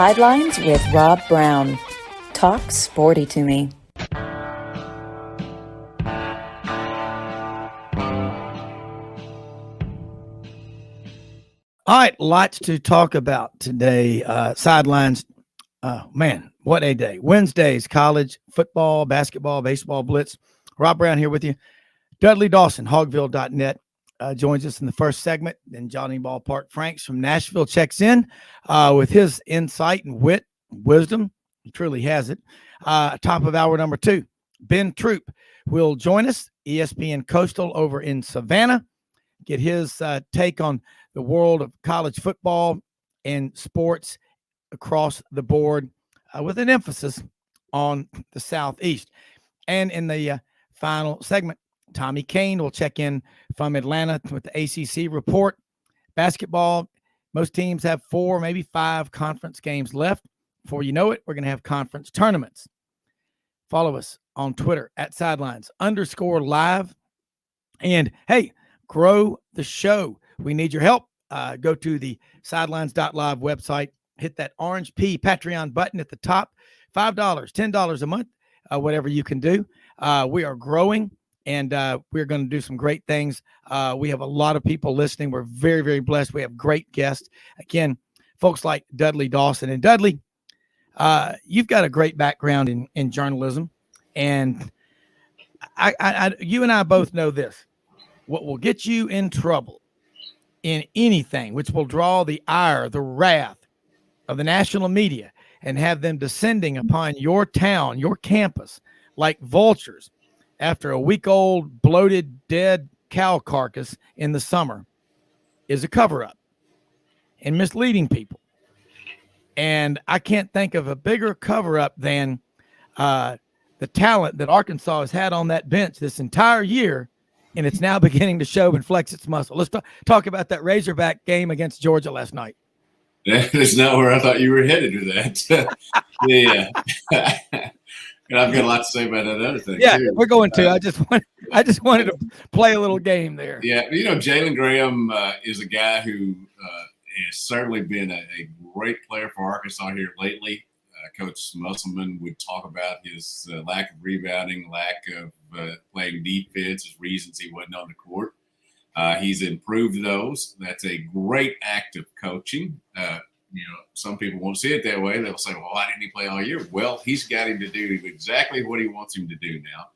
Sidelines with Rob Browne. Talk sporty to me. All right, lots to talk about today. Sidelines. Man, what a day. Wednesdays, college football, basketball, baseball blitz. Rob Browne here with you. Dudley Dawson, hogville.net, joins us in the first segment. Then Johnny Ballpark Franks from Nashville checks in with his insight and wit, wisdom. He truly has it. Top of hour number 2, Ben Troupe will join us, ESPN Coastal over in Savannah, get his take on the world of college football and sports across the board with an emphasis on the Southeast. And in the final segment, Tommy Kane will check in from Atlanta with the ACC report. Basketball, most teams have 4, maybe 5 conference games left. Before you know it, we're going to have conference tournaments. Follow us on Twitter at sidelines_live. And hey, grow the show. We need your help. Go to the sidelines.live website, hit that orange P Patreon button at the top. $5, $10 a month, whatever you can do. We are growing, and we're going to do some great things. We have a lot of people listening. We're very, very blessed. We have great guests. Again, folks like Dudley Dawson. And Dudley, you've got a great background in journalism. And you and I both know this. What will get you in trouble in anything, which will draw the ire, the wrath of the national media and have them descending upon your town, your campus, like vultures after a week-old, bloated, dead cow carcass in the summer, is a cover-up and misleading people. And I can't think of a bigger cover-up than the talent that Arkansas has had on that bench this entire year, and it's now beginning to show and flex its muscle. Let's talk about that Razorback game against Georgia last night. That is not where I thought you were headed with that. Yeah. And I've got a lot to say about that other thing. Yeah, too. We're going to. I just wanted to play a little game there. Yeah, Jalen Graham is a guy who has certainly been a great player for Arkansas here lately. Coach Musselman would talk about his lack of rebounding, lack of playing defense as reasons he wasn't on the court. He's improved those. That's a great act of coaching. Some people won't see it that way. They'll say, well, why didn't he play all year? Well, he's got him to do exactly what he wants him to do now.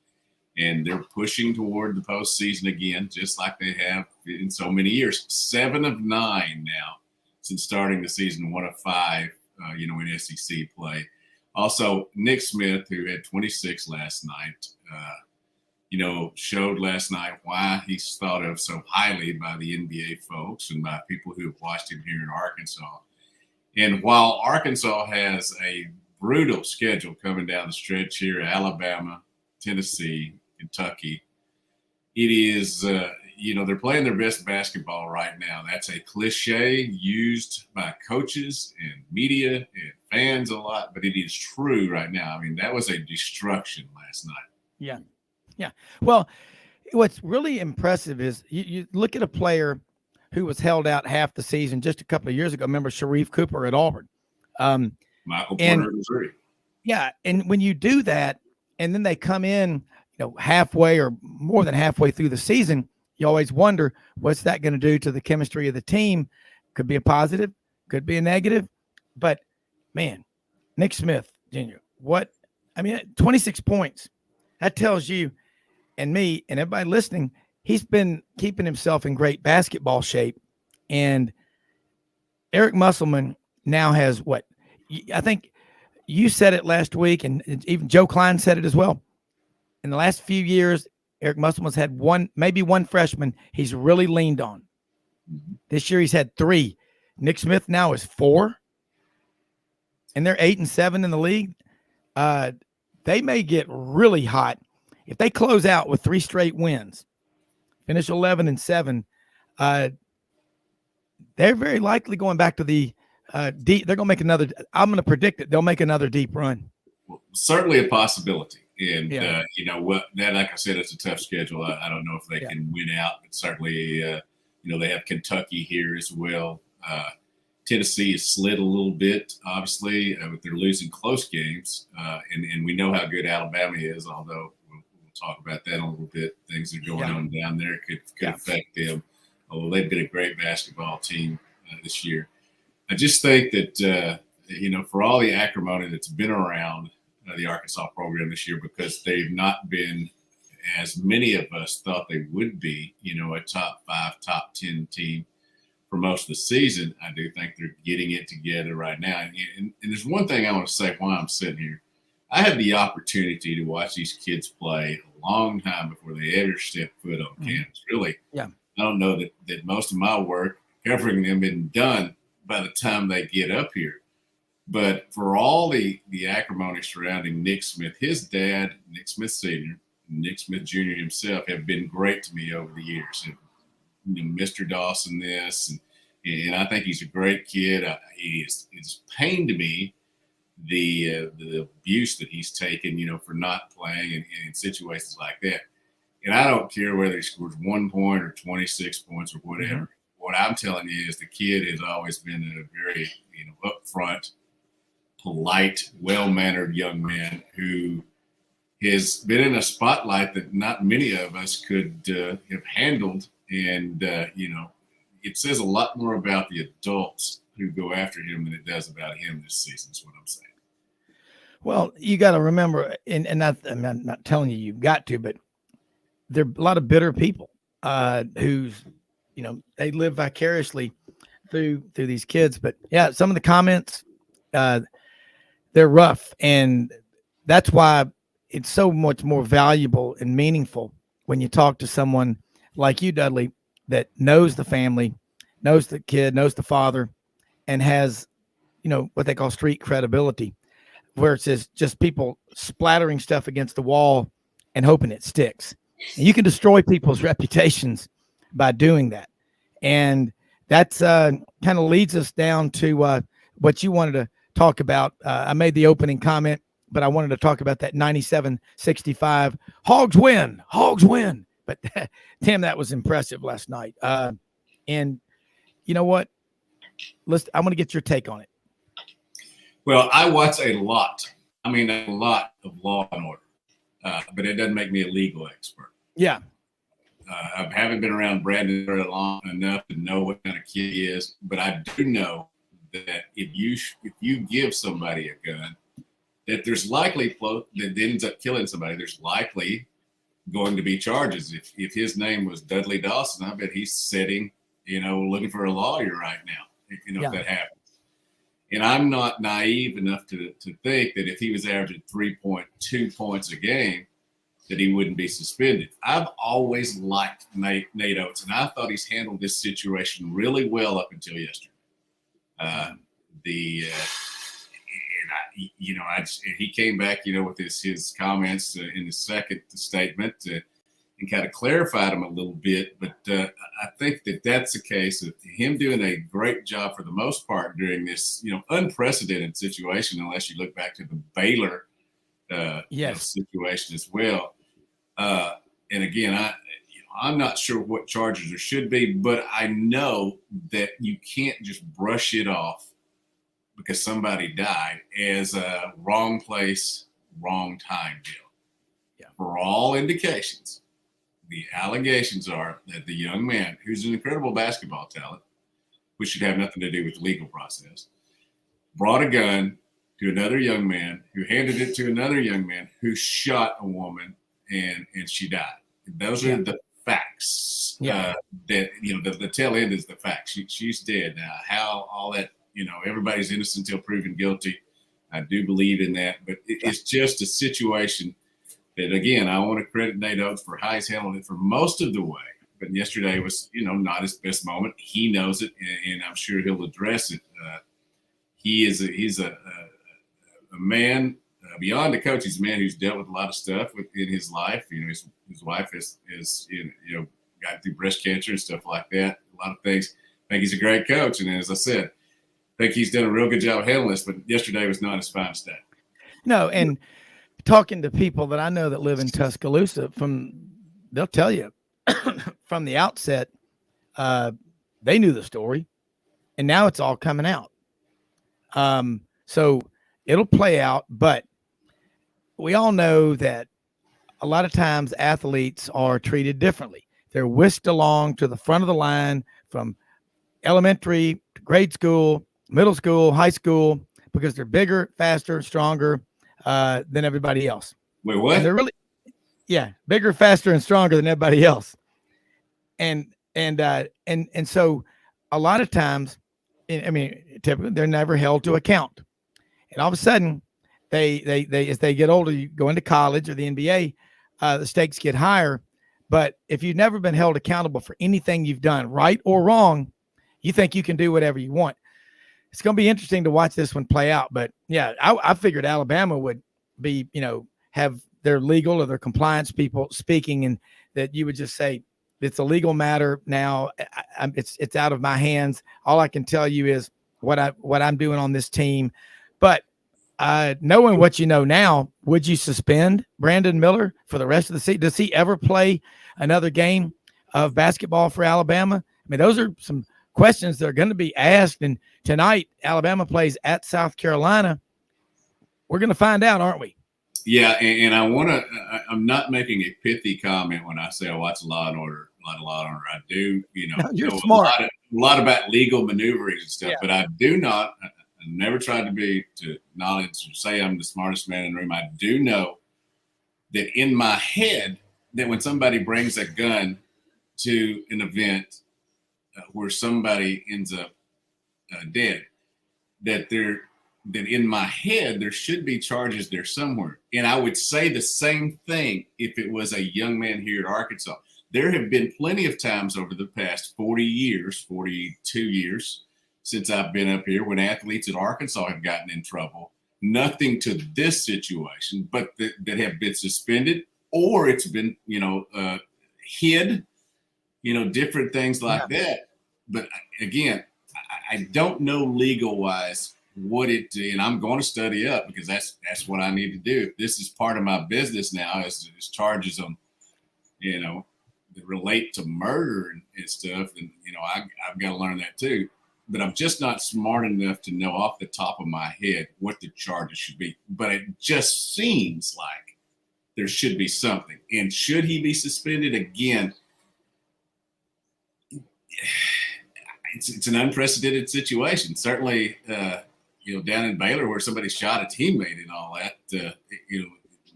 And they're pushing toward the postseason again, just like they have in so many years. 7 of 9 now since starting the season, 1 of 5, in SEC play. Also, Nick Smith, who had 26 last night, showed last night why he's thought of so highly by the NBA folks and by people who have watched him here in Arkansas. And while Arkansas has a brutal schedule coming down the stretch here, Alabama, Tennessee, Kentucky, it is, they're playing their best basketball right now. That's a cliche used by coaches and media and fans a lot, but it is true right now. I mean, that was a destruction last night. Yeah. Well, what's really impressive is you look at a player who was held out half the season just a couple of years ago. Remember Sharif Cooper at Auburn. Michael Porter at Missouri. Yeah, and when you do that, and then they come in, halfway or more than halfway through the season, you always wonder what's that going to do to the chemistry of the team. Could be a positive, could be a negative. But, man, Nick Smith, Jr., 26 points. That tells you and me and everybody listening, he's been keeping himself in great basketball shape. And Eric Musselman now has what? I think you said it last week, and even Joe Klein said it as well. In the last few years, Eric Musselman's had maybe one freshman he's really leaned on. This year he's had 3. Nick Smith now is 4. And they're 8-7 in the league. They may get really hot if they close out with 3 straight wins, finish 11-7. They're very likely going back to the deep. They're going to make another. I'm going to predict it. They'll make another deep run. Well, certainly a possibility. And, like I said, it's a tough schedule. I don't know if they can win out, but certainly, they have Kentucky here as well. Tennessee has slid a little bit, obviously, but they're losing close games. And we know how good Alabama is, although we'll talk about that in a little bit. Things that are going on down there could affect them, although they've been a great basketball team this year. I just think that, for all the acrimony that's been around the Arkansas program this year, because they've not been, as many of us thought they would be, a top 5, top 10 team for most of the season, I do think they're getting it together right now. And there's one thing I want to say while I'm sitting here. I had the opportunity to watch these kids play a long time before they ever stepped foot on campus. Really, I don't know that most of my work covering them been done by the time they get up here. But for all the acrimony surrounding Nick Smith, his dad, Nick Smith Sr., and Nick Smith Jr. himself have been great to me over the years. Mr. Dawson this, and I think he's a great kid. It's pain to me the abuse that he's taken, for not playing in situations like that. And I don't care whether he scores 1 point or 26 points or whatever. Mm-hmm. What I'm telling you is the kid has always been a very, upfront, polite, well-mannered young man who has been in a spotlight that not many of us could have handled. And, it says a lot more about the adults who go after him than it does about him this season, is what I'm saying. Well, you got to remember, and I'm not telling you you've got to, but there are a lot of bitter people who's, they live vicariously through these kids. But, yeah, some of the comments, they're rough. And that's why it's so much more valuable and meaningful when you talk to someone like you, Dudley, that knows the family, knows the kid, knows the father, and has, what they call street credibility, where it says just people splattering stuff against the wall and hoping it sticks. And you can destroy people's reputations by doing that. And that's kind of leads us down to what you wanted to talk about. I made the opening comment, but I wanted to talk about that 97-65 Hogs win. But Tim, that was impressive last night. And you know what? I'm going to get your take on it. Well, I watch a lot of Law and Order, but it doesn't make me a legal expert. Yeah. I haven't been around Brandon long enough to know what kind of kid he is, but I do know that if you give somebody a gun, that there's likely that ends up killing somebody. There's likely going to be charges. If his name was Dudley Dawson, I bet he's sitting, looking for a lawyer right now. If that happens. And I'm not naive enough to think that if he was averaging 3.2 points a game, that he wouldn't be suspended. I've always liked Nate Oates, and I thought he's handled this situation really well up until yesterday. He came back, with his comments in the second statement and kind of clarified them a little bit. But I think that that's the case of him doing a great job for the most part during this, unprecedented situation, unless you look back to the Baylor situation as well. And again, I'm not sure what charges there should be, but I know that you can't just brush it off because somebody died as a wrong place, wrong time deal. Yeah. For all indications, the allegations are that the young man, who's an incredible basketball talent, which should have nothing to do with the legal process, brought a gun to another young man who handed it to another young man who shot a woman and she died. Those are the facts. That the tail end is the facts. She's dead now. How all that, everybody's innocent until proven guilty. I do believe in that, but it's just a situation that, again, I want to credit Nate Oates for how he's handled it for most of the way. But yesterday was, not his best moment. He knows it, and I'm sure he'll address it. He's a man beyond a coach. He's a man who's dealt with a lot of stuff in his life. His wife has got through breast cancer and stuff like that. A lot of things. I think he's a great coach, and as I said, I think he's done a real good job handling this. But yesterday was not his finest day. No, and talking to people that I know that live in Tuscaloosa, they'll tell you from the outset, they knew the story, and now it's all coming out. So it'll play out, but we all know that a lot of times athletes are treated differently. They're whisked along to the front of the line from elementary to grade school, middle school, high school, because they're bigger, faster, stronger than everybody else. Wait, what? And they're really, bigger, faster, and stronger than everybody else. And so a lot of times, typically they're never held to account. And all of a sudden, they as they get older, you go into college or the NBA, the stakes get higher. But if you've never been held accountable for anything you've done, right or wrong, you think you can do whatever you want. It's going to be interesting to watch this one play out. But yeah, I figured Alabama would be, have their legal or their compliance people speaking, and that you would just say, it's a legal matter now. It's out of my hands. All I can tell you is what I'm doing on this team. But knowing what you know now, would you suspend Brandon Miller for the rest of the season? Does he ever play another game of basketball for Alabama? I mean, those are some questions that are going to be asked. And tonight, Alabama plays at South Carolina. We're going to find out, aren't we? Yeah, and I'm not making a pithy comment when I say I watch Law and Order. I do, you're smart. A lot about legal maneuverings and stuff, but I do not. I never tried to knowledge or say I'm the smartest man in the room. I do know that in my head that when somebody brings a gun to an event where somebody ends up dead, that in my head there should be charges there somewhere. And I would say the same thing if it was a young man here at Arkansas. There have been plenty of times over the past 42 years since I've been up here when athletes at Arkansas have gotten in trouble. Nothing to this situation, but that have been suspended or it's been, hid, different things like that. But again, I don't know legal wise what it, and I'm going to study up because that's what I need to do. If this is part of my business now, is charges on, that relate to murder and stuff, and I've got to learn that too. But I'm just not smart enough to know off the top of my head what the charges should be. But it just seems like there should be something. And should he be suspended again? It's an unprecedented situation. Certainly, down in Baylor where somebody shot a teammate and all that,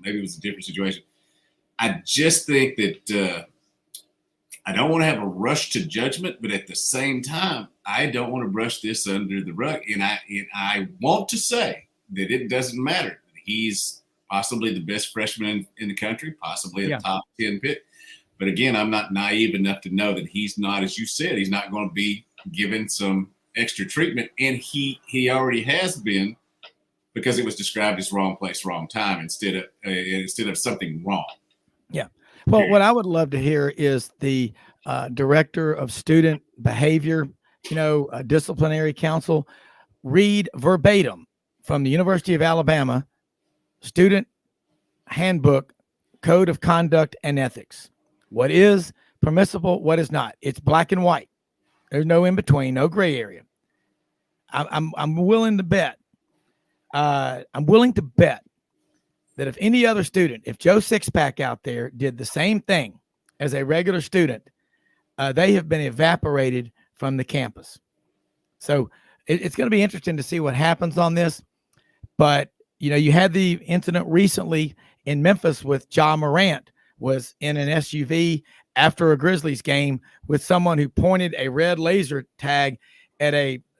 maybe it was a different situation. I just think that I don't want to have a rush to judgment, but at the same time, I don't want to brush this under the rug. And I want to say that it doesn't matter. He's possibly the best freshman in the country, possibly a top 10 pick. But again, I'm not naive enough to know that he's not, as you said, he's not going to be given some extra treatment. And he already has been, because it was described as wrong place, wrong time instead of something wrong. Yeah. Well, what I would love to hear is the director of student behavior, disciplinary council, read verbatim from the University of Alabama student handbook, code of conduct and ethics. What is permissible, what is not. It's black and white. There's no in between, no gray area. I'm willing to bet. That if any other student, if Joe Sixpack out there did the same thing as a regular student, they have been evaporated from the campus. So it's going to be interesting to see what happens on this. But, you had the incident recently in Memphis with Ja Morant was in an SUV after a Grizzlies game with someone who pointed a red laser tag at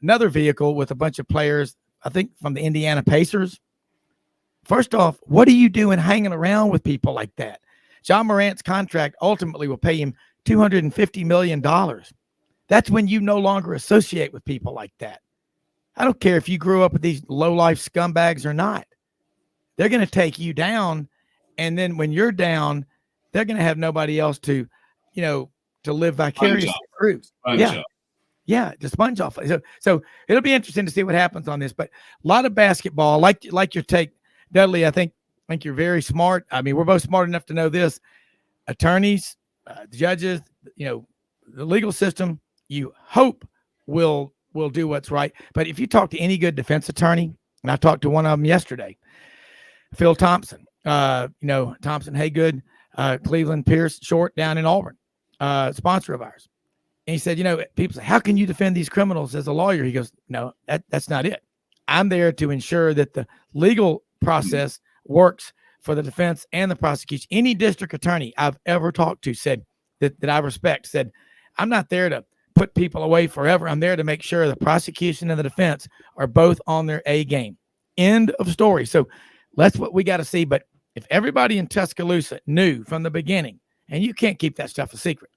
another vehicle with a bunch of players, I think from the Indiana Pacers. First off, what are you doing hanging around with people like that? Ja Morant's contract ultimately will pay him $250 million. That's when you no longer associate with people like that. I don't care if you grew up with these low-life scumbags or not. They're going to take you down, and then when you're down, they're going to have nobody else to live vicariously through. Yeah, to sponge off. So it'll be interesting to see what happens on this. But a lot of basketball, like your take, Dudley. I think you're very smart. I mean, we're both smart enough to know this. Attorneys, judges, the legal system, you hope will will do what's right. But if you talk to any good defense attorney, and I talked to one of them yesterday, Phil Thompson, Thompson, Haygood, Cleveland Pierce Short down in Auburn, sponsor of ours. And he said, people say, how can you defend these criminals as a lawyer? He goes, no, that's not it. I'm there to ensure that the legal process works for the defense and the prosecution. Any district attorney I've ever talked to said that I respect said, I'm not there to put people away forever. I'm there to make sure the prosecution and the defense are both on their A game. End of story. So that's what we got to see. But if everybody in Tuscaloosa knew from the beginning, and you can't keep that stuff a secret,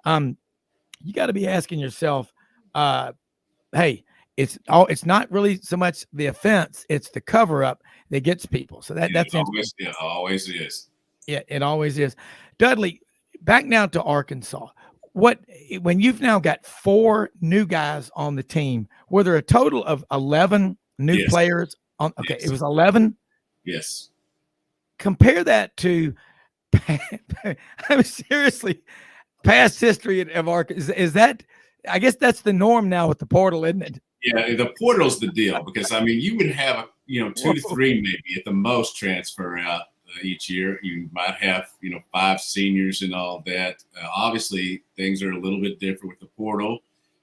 you got to be asking yourself, hey, it's not really so much the offense, it's the cover up that gets people. So that's it always is. Yeah, it always is. Dudley, back now to Arkansas. When you've now got 4 new guys on the team, were there a total of 11 new players on? Okay, yes. It was 11. Yes. Compare that to, I'm seriously, past history of Arkansas. Is that? I guess that's the norm now with the portal, isn't it? Yeah, the portal's the deal because you would have 2 to 3 maybe at the most transfer out each year. You might have 5 seniors and all that. Obviously, things are a little bit different with the portal,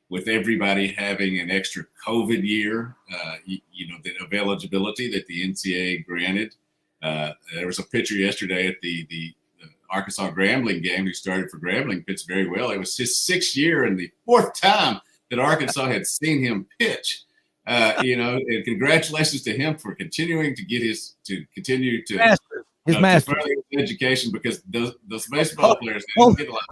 with everybody having an extra COVID year. The eligibility that the NCAA granted. There was a pitcher yesterday at the Arkansas Grambling game who started for Grambling, pitched very well. It was his 6th year and the 4th time that Arkansas had seen him pitch. And congratulations to him for continuing to continue to further his education, because those baseball players get a lot.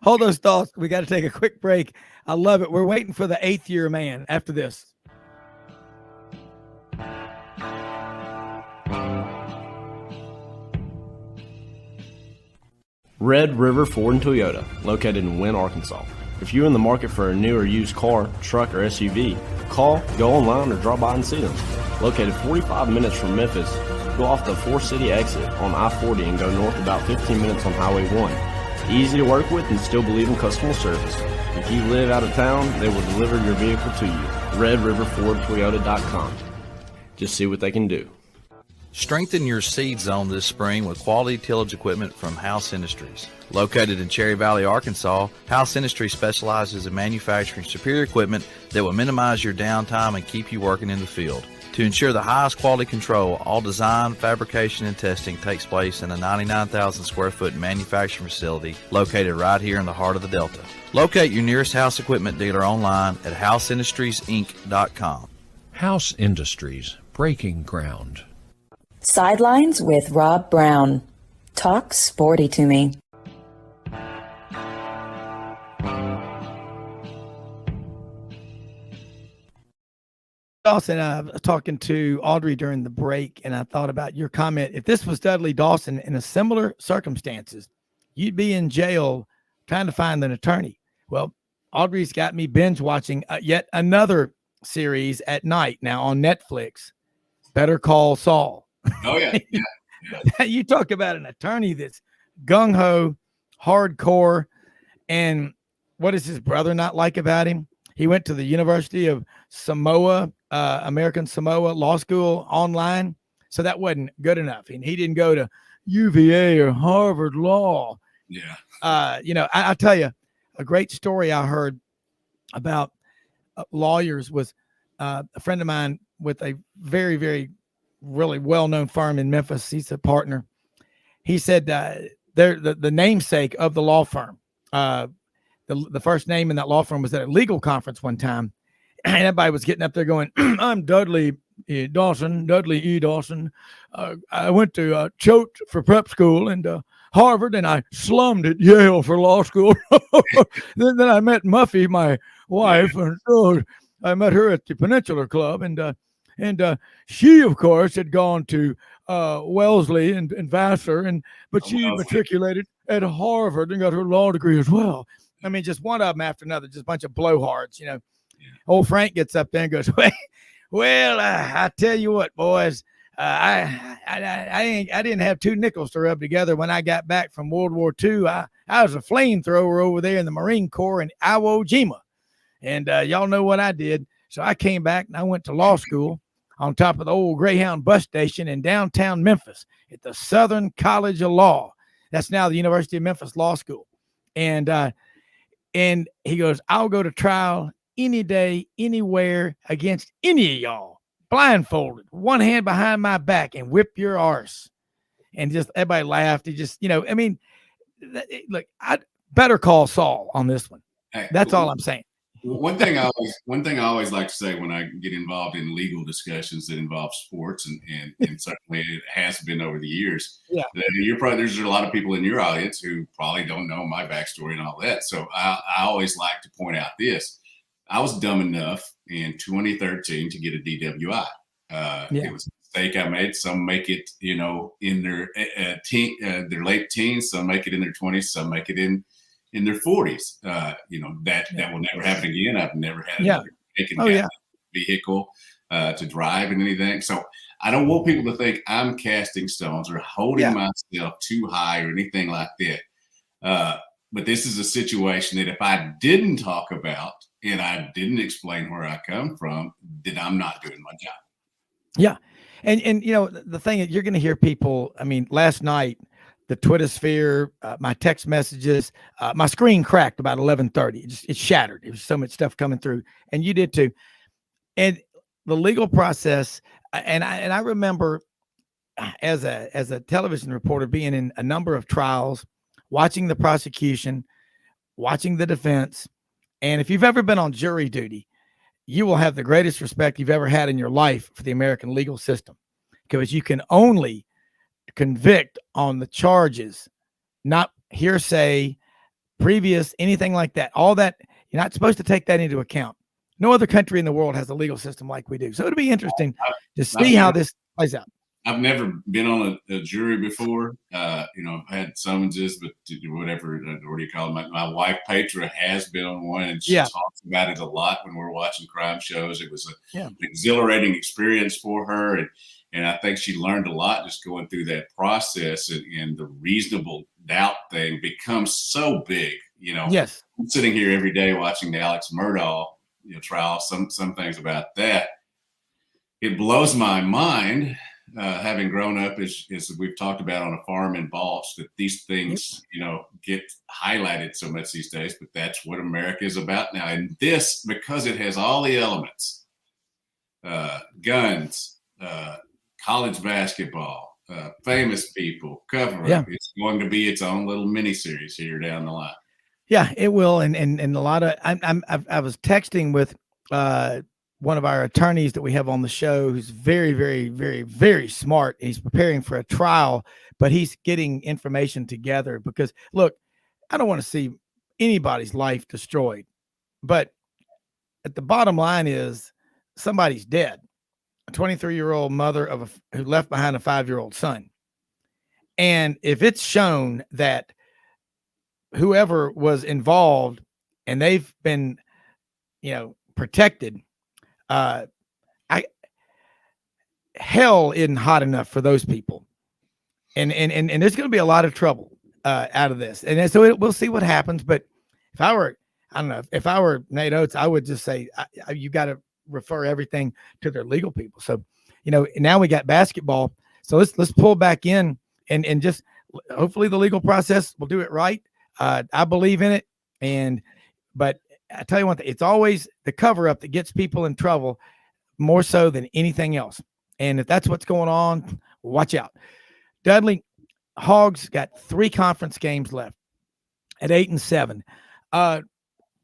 Hold those thoughts. We got to take a quick break. I love it. We're waiting for the 8th year man after this. Red River Ford and Toyota, located in Wynne, Arkansas. If you're in the market for a new or used car, truck, or SUV, call, go online, or drop by and see them. Located 45 minutes from Memphis, go off the 4-city exit on I-40 and go north about 15 minutes on Highway 1. Easy to work with and still believe in customer service. If you live out of town, they will deliver your vehicle to you. RedRiverFordToyota.com. Just see what they can do. Strengthen your seed zone this spring with quality tillage equipment from House Industries. Located in Cherry Valley, Arkansas, House Industries specializes in manufacturing superior equipment that will minimize your downtime and keep you working in the field. To ensure the highest quality control, all design, fabrication, and testing takes place in a 99,000 square foot manufacturing facility located right here in the heart of the Delta. Locate your nearest House equipment dealer online at houseindustriesinc.com. House Industries, breaking ground. Sidelines with Rob Browne. Talk sporty to me. Dawson, I was talking to Audrey during the break, and I thought about your comment. If this was Dudley Dawson in a similar circumstances, you'd be in jail trying to find an attorney. Well, Audrey's got me binge watching yet another series at night now on Netflix, Better Call Saul. Oh, yeah. You talk about an attorney that's gung-ho, hardcore, and what does his brother not like about him? He went to the University of Samoa, American Samoa Law School online, so that wasn't good enough. And he didn't go to UVA or Harvard Law. Yeah. I'll tell you, a great story I heard about lawyers was a friend of mine with a very, very really well-known firm in Memphis. He's a partner. He said they're the namesake of the law firm. The first name in that law firm was at a legal conference one time, and everybody was getting up there going, I'm Dudley Dawson, Dudley E. Dawson. I went to Choate for prep school and Harvard, and I slummed at Yale for law school. then I met Muffy, my wife, and so I met her at the Peninsular Club, and she, of course, had gone to Wellesley and Vassar, but she matriculated at Harvard and got her law degree as well. I mean, just one of them after another, just a bunch of blowhards, Yeah. Old Frank gets up there and goes, well, I tell you what, boys, I didn't have 2 nickels to rub together when I got back from World War II. I was a flamethrower over there in the Marine Corps in Iwo Jima. And y'all know what I did. So I came back and I went to law school on top of the old Greyhound bus station in downtown Memphis at the Southern College of Law. That's now the University of Memphis Law School. And he goes, I'll go to trial any day, anywhere against any of y'all, blindfolded, one hand behind my back, and whip your arse. And just everybody laughed. He just, I mean, look, I better call Saul on this one. That's all I'm saying. One thing I always like to say when I get involved in legal discussions that involve sports, and certainly it has been over the years. Yeah, there's a lot of people in your audience who probably don't know my backstory and all that. So I always like to point out this: I was dumb enough in 2013 to get a DWI. It was a mistake I made. Some make it, in their their late teens. Some make it in their 20s. Some make it in their 40s. That will never happen again. I've never had a vehicle to drive and anything. So I don't want people to think I'm casting stones or holding myself too high or anything like that. But this is a situation that if I didn't talk about and I didn't explain where I come from, then I'm not doing my job. Yeah. And the thing is, you're going to hear people, I mean, last night, the Twitter sphere, my text messages, my screen cracked about 11:30. It shattered. It was so much stuff coming through, and you did too. And the legal process, and I remember as a television reporter being in a number of trials, watching the prosecution, watching the defense, and if you've ever been on jury duty, you will have the greatest respect you've ever had in your life for the American legal system, because you can only convict on the charges, not hearsay, previous, anything like that. All that, you're not supposed to take that into account. No other country in the world has a legal system like we do. So it'll be interesting to see how this plays out. I've never been on a jury before. I've had summonses, but whatever, what do you call it? My wife, Petra, has been on one, and she talks about it a lot when we're watching crime shows. It was an exhilarating experience for her. And I think she learned a lot just going through that process, and the reasonable doubt thing becomes so big. Yes. I'm sitting here every day watching the Alex Murdaugh trial. Some things about that, it blows my mind. Having grown up, as we've talked about, on a farm in Balch, that these things, get highlighted so much these days. But that's what America is about now. And this, because it has all the elements, guns, college basketball, famous people, cover-up. It's going to be its own little mini-series here down the line. Yeah, it will. And a lot of, I was texting with one of our attorneys that we have on the show, who's very, very, very, very smart. He's preparing for a trial, but he's getting information together because, look, I don't want to see anybody's life destroyed, but at the bottom line is somebody's dead. A 23-year-old mother who left behind a 5-year-old son. And if it's shown that whoever was involved and they've been, protected, hell isn't hot enough for those people. And there's going to be a lot of trouble out of this. And so we'll see what happens. But if I were Nate Oates, I would just say, you got to refer everything to their legal people. So, now we got basketball. So let's pull back in and just hopefully the legal process will do it right. I believe in it. But I tell you one thing, it's always the cover up that gets people in trouble more so than anything else. And if that's what's going on, watch out. Dudley, HAWG's got 3 conference games left at 8-7.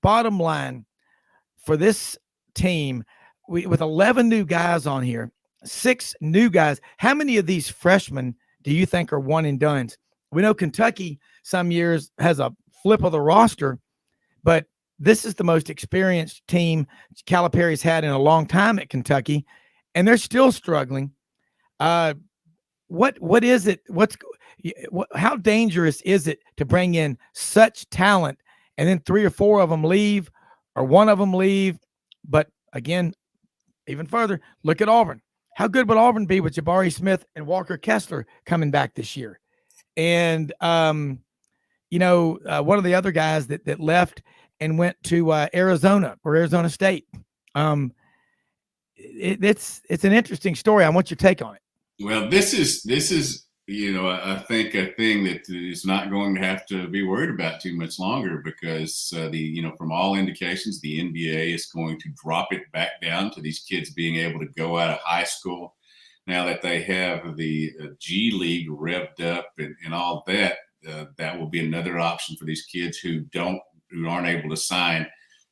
Bottom line for this team, with 11 new guys on here, 6 new guys, how many of these freshmen do you think are one and dones? We know Kentucky some years has a flip of the roster, but this is the most experienced team Calipari's had in a long time at Kentucky, and they're still struggling. What is it? How dangerous is it to bring in such talent and then 3 or 4 of them leave, or one of them leave? But again, even further, look at Auburn. How good would Auburn be with Jabari Smith and Walker Kessler coming back this year? And one of the other guys that left, and went to Arizona or Arizona State. It's an interesting story. I want your take on it. Well, this is I think a thing that is not going to have to be worried about too much longer, because from all indications, the NBA is going to drop it back down to these kids being able to go out of high school now that they have the G League revved up and all that. That will be another option for these kids who aren't able to sign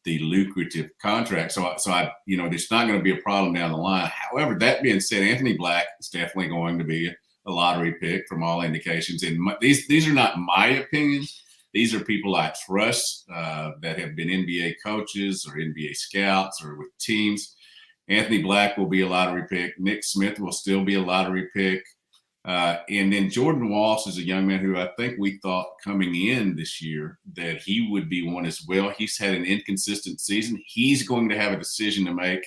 the lucrative contract. So it's not going to be a problem down the line. However, that being said, Anthony Black is definitely going to be a lottery pick from all indications. And these are not my opinions. These are people I trust that have been NBA coaches or NBA scouts or with teams. Anthony Black will be a lottery pick. Nick Smith will still be a lottery pick. And then Jordan Walsh is a young man who I think we thought coming in this year that he would be one as well. He's had an inconsistent season. He's going to have a decision to make,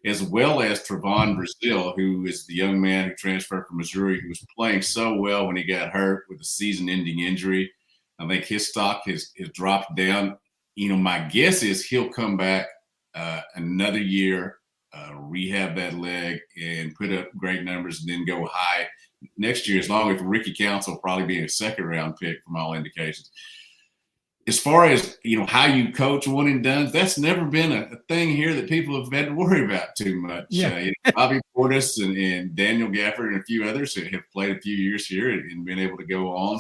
as well as Trevon Brazile, who is the young man who transferred from Missouri, who was playing so well when he got hurt with a season-ending injury. I think his stock has dropped down. My guess is he'll come back another year, rehab that leg, and put up great numbers, and then go high next year, as long as Ricky Council probably being a second-round pick from all indications. As far as, how you coach one and done, that's never been a thing here that people have had to worry about too much. Yeah. Bobby Portis and Daniel Gafford and a few others have played a few years here and been able to go on.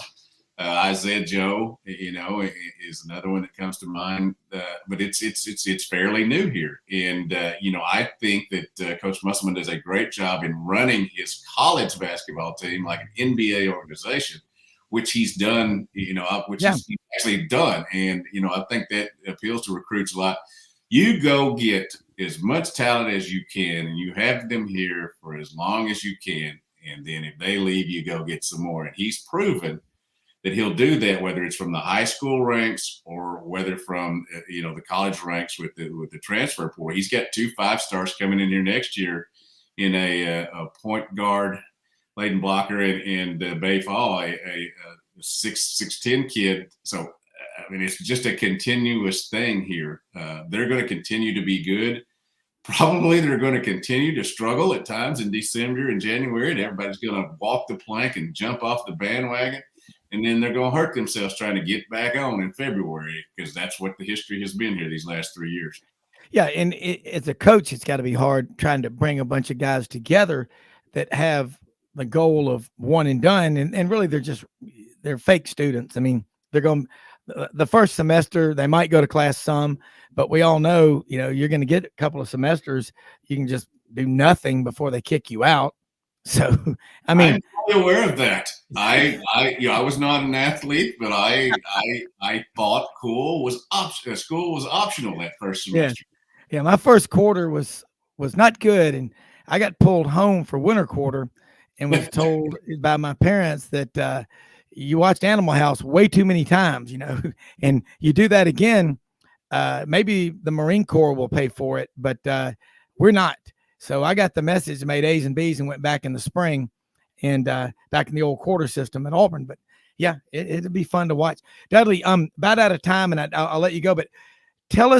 Isaiah Joe, is another one that comes to mind. But it's fairly new here. And, I think that Coach Musselman does a great job in running his college basketball team like an NBA organization, which he's done, he's actually done. And, I think that appeals to recruits a lot. You go get as much talent as you can, and you have them here for as long as you can. And then if they leave, you go get some more. And he's proven that he'll do that, whether it's from the high school ranks or whether from, the college ranks with the transfer portal. He's got 2 5-stars coming in here next year in a point guard, Layden Blocker, and Bay Fall, a 6'10" kid. So, it's just a continuous thing here. They're going to continue to be good. Probably they're going to continue to struggle at times in December and January, and everybody's going to walk the plank and jump off the bandwagon. And then they're going to hurt themselves trying to get back on in February, because that's what the history has been here these last 3 years. Yeah, and as a coach, it's got to be hard trying to bring a bunch of guys together that have the goal of one and done, and really they're fake students. They're going the first semester, they might go to class some, but we all know, you're going to get a couple of semesters, you can just do nothing before they kick you out. So, I'm fully aware of that. I was not an athlete, but I thought school was optional that first semester. Yeah. My first quarter was not good, and I got pulled home for winter quarter, and was told by my parents that you watched Animal House way too many times, and you do that again, maybe the Marine Corps will pay for it, but we're not. So I got the message, made A's and B's, and went back in the spring, and back in the old quarter system at Auburn. But yeah, it'd be fun to watch. Dudley, about out of time, and I'll let you go. But tell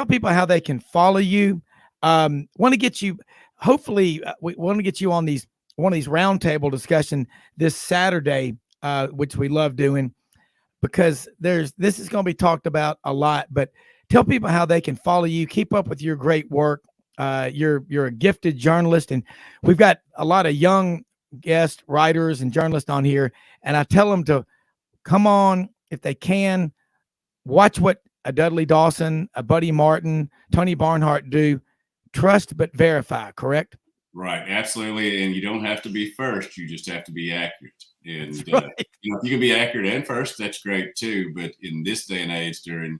people how they can follow you. Want to get you. Hopefully, we want to get you on one of these roundtable discussion this Saturday, which we love doing, because this is going to be talked about a lot. But tell people how they can follow you, keep up with your great work. You're a gifted journalist, and we've got a lot of young guest writers and journalists on here. And I tell them to come on if they can, watch what a Dudley Dawson, a Buddy Martin, Tony Barnhart do. Trust but verify, correct? Right, absolutely. And you don't have to be first; you just have to be accurate. And right. If you can be accurate and first, that's great too. But in this day and age, during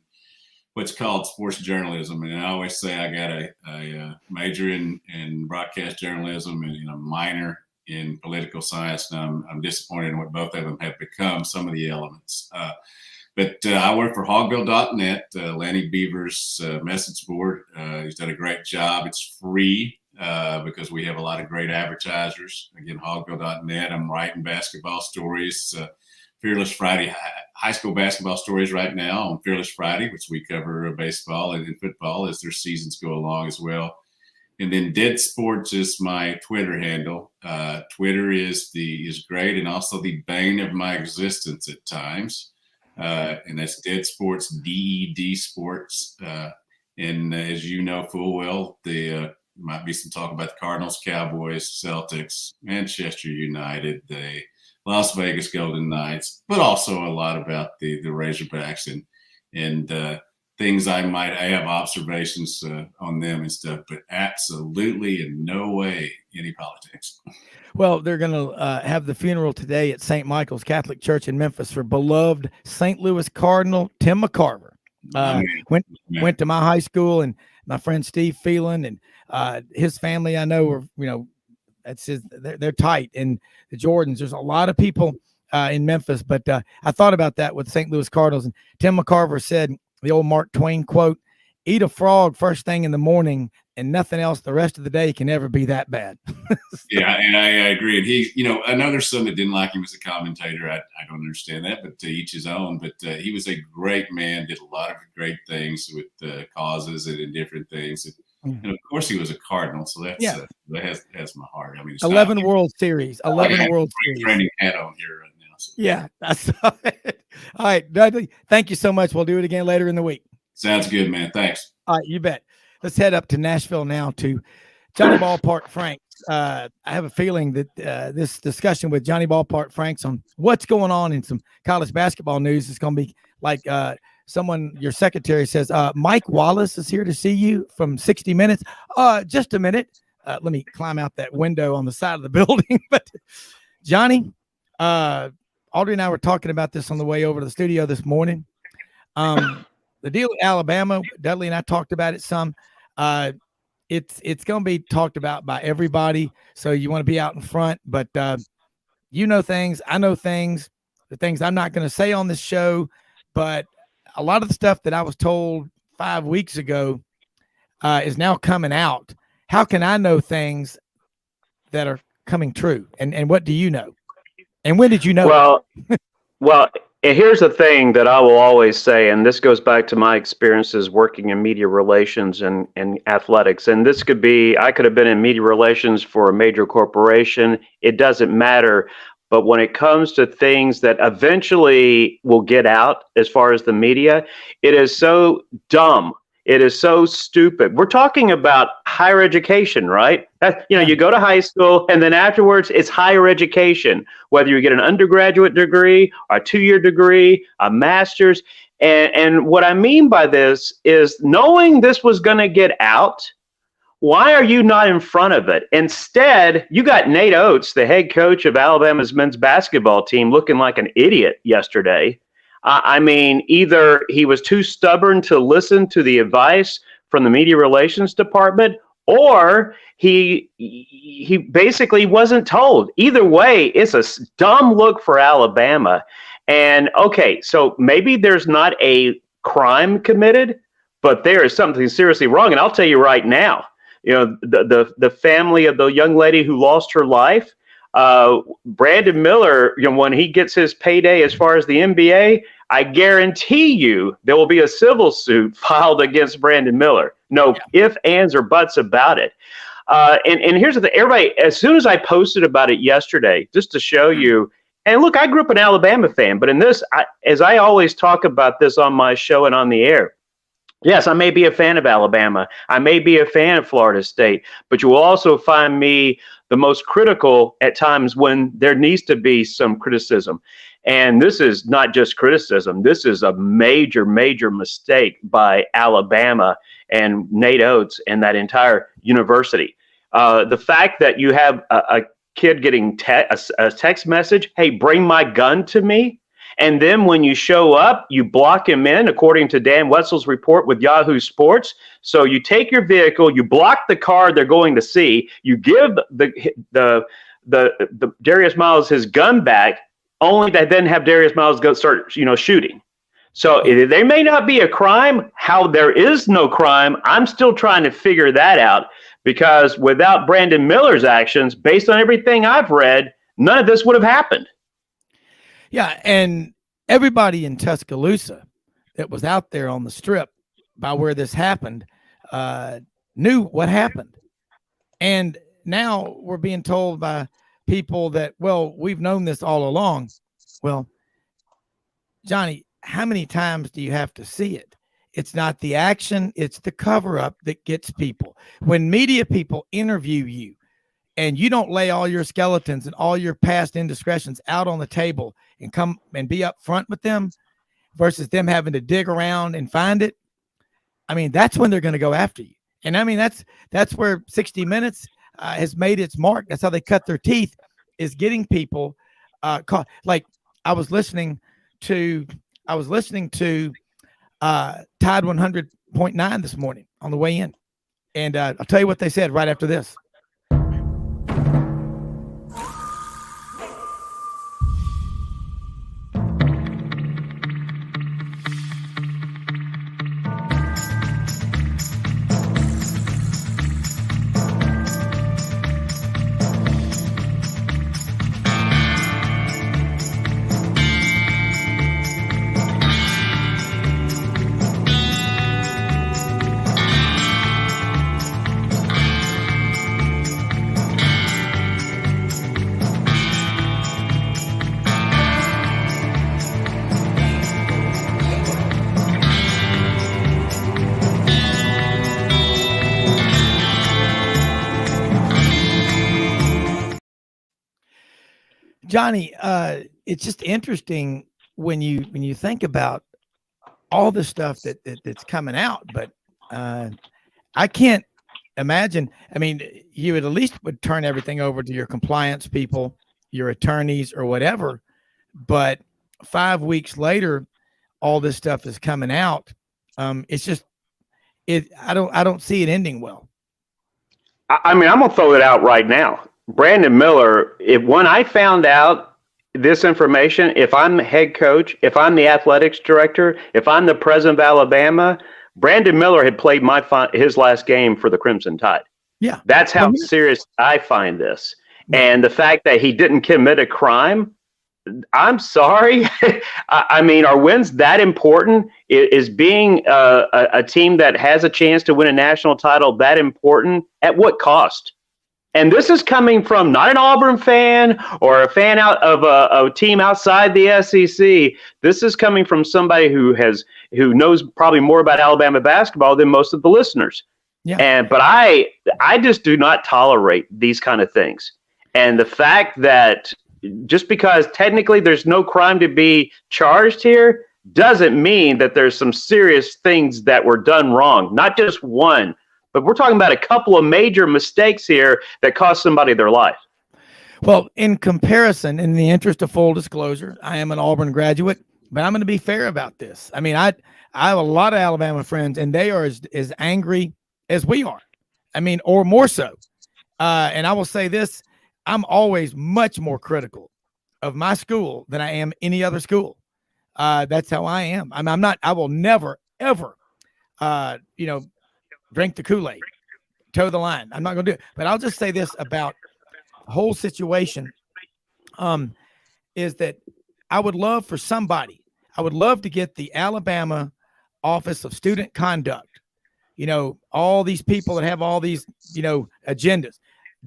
what's called sports journalism, and I always say I got a major in broadcast journalism and a minor in political science, and I'm disappointed in what both of them have become, some of the elements. But I work for hawgbill.net, Lanny Beaver's message board. He's done a great job. It's free because we have a lot of great advertisers. Again, hawgbill.net. I'm writing basketball stories Fearless Friday high school basketball stories right now on Fearless Friday, which we cover baseball and football as their seasons go along as well. And then Dead Sports is my Twitter handle. Twitter is great and also the bane of my existence at times. And that's Dead Sports, DED Sports. And as you know full well, the might be some talk about the Cardinals, Cowboys, Celtics, Manchester United, the Las Vegas Golden Knights, but also a lot about the Razorbacks and things I have observations on them and stuff, but absolutely in no way any politics. Well, they're going to have the funeral today at St. Michael's Catholic Church in Memphis for beloved St. Louis Cardinal Tim McCarver. Went to my high school, and my friend Steve Phelan and his family I know are, they're tight. And the Jordans, there's a lot of people in Memphis, but I thought about that with St. Louis Cardinals. And Tim McCarver said the old Mark Twain quote, "Eat a frog first thing in the morning and nothing else the rest of the day can ever be that bad." Yeah, and I agree. And he, I know there's some that didn't like him as a commentator. I don't understand that, but to each his own. But he was a great man, did a lot of great things with causes and in different things. And of course, he was a Cardinal, so that has my heart. I mean, 11 World Series, 11 World Series. Training hat on here right now. So. Yeah, that's all right, Dudley. Thank you so much. We'll do it again later in the week. Sounds good, man. Thanks. All right, you bet. Let's head up to Nashville now to Johnny Ballpark Franks. I have a feeling that this discussion with Johnny Ballpark Franks on what's going on in some college basketball news is going to be like your secretary says, Mike Wallace is here to see you from 60 Minutes. Just a minute. Let me climb out that window on the side of the building. But Johnny, Audrey and I were talking about this on the way over to the studio this morning. The deal with Alabama, Dudley and I talked about it some. It's going to be talked about by everybody, so you want to be out in front. But you know things, I know things, the things I'm not going to say on this show. But a lot of the stuff that I was told 5 weeks ago is now coming out. How can I know things that are coming true? And what do you know? And when did you know? Well, and here's the thing that I will always say, and this goes back to my experiences working in media relations and athletics. And this I could have been in media relations for a major corporation. It doesn't matter. But when it comes to things that eventually will get out as far as the media, it is so dumb. It is so stupid. We're talking about higher education, right? You go to high school and then afterwards it's higher education, whether you get an undergraduate degree, a 2-year degree, a master's. And what I mean by this is knowing this was going to get out, why are you not in front of it? Instead, you got Nate Oates, the head coach of Alabama's men's basketball team, looking like an idiot yesterday. I mean, either he was too stubborn to listen to the advice from the media relations department, or he basically wasn't told. Either way, it's a dumb look for Alabama. And okay, so maybe there's not a crime committed, but there is something seriously wrong. And I'll tell you right now, the family of the young lady who lost her life, Brandon Miller, when he gets his payday as far as the NBA, I guarantee you there will be a civil suit filed against Brandon Miller. No ifs, ands, or buts about it. And here's the thing, everybody, as soon as I posted about it yesterday, just to show you, and look, I grew up an Alabama fan, but in this, as I always talk about this on my show and on the air, yes, I may be a fan of Alabama. I may be a fan of Florida State, but you will also find me the most critical at times when there needs to be some criticism. And this is not just criticism. This is a major, major mistake by Alabama and Nate Oates and that entire university. The fact that you have a kid getting a text message, hey, bring my gun to me. And then when you show up, you block him in, according to Dan Wetzel's report with Yahoo Sports. So you take your vehicle, you block the car they're going to see, you give the Darius Miles his gun back, only to then have Darius Miles go start shooting. So there may not be a crime. How there is no crime, I'm still trying to figure that out, because without Brandon Miller's actions, based on everything I've read, none of this would have happened. Yeah, and everybody in Tuscaloosa that was out there on the strip by where this happened knew what happened. And now we're being told by people that, well, we've known this all along. Well, Johnny, how many times do you have to see it? It's not the action, it's the cover-up that gets people. When media people interview you and you don't lay all your skeletons and all your past indiscretions out on the table and come and be up front with them versus them having to dig around and find it, I mean, that's when they're going to go after you. And I mean, that's where 60 Minutes has made its mark. That's how they cut their teeth, is getting people caught. Like I was listening to Tide 100.9 this morning on the way in. And I'll tell you what they said right after this. Johnny, it's just interesting when you think about all the stuff that's coming out, but I can't imagine. I mean, you would at least would turn everything over to your compliance people, your attorneys, or whatever. But 5 weeks later, all this stuff is coming out. It's just I don't see it ending well. I mean, I'm gonna throw it out right now. Brandon Miller, when I found out this information, if I'm head coach, if I'm the athletics director, if I'm the president of Alabama, Brandon Miller had played his last game for the Crimson Tide. Yeah. That's how serious I find this. And the fact that he didn't commit a crime, I'm sorry. I mean, are wins that important? Is being a team that has a chance to win a national title that important? At what cost? And this is coming from not an Auburn fan or a fan out of a team outside the SEC. This is coming from somebody who knows probably more about Alabama basketball than most of the listeners. Yeah. But I just do not tolerate these kind of things. And the fact that just because technically there's no crime to be charged here doesn't mean that there's some serious things that were done wrong. Not just one. But we're talking about a couple of major mistakes here that cost somebody their life. Well, in comparison, in the interest of full disclosure, I am an Auburn graduate, but I'm going to be fair about this. I mean, I have a lot of Alabama friends, and they are as angry as we are. I mean, or more so. And I will say this, I'm always much more critical of my school than I am any other school. That's how I am. I will never, ever, drink the Kool-Aid, toe the line. I'm not going to do it. But I'll just say this about the whole situation is that I would love to get the Alabama Office of Student Conduct, all these people that have all these, agendas,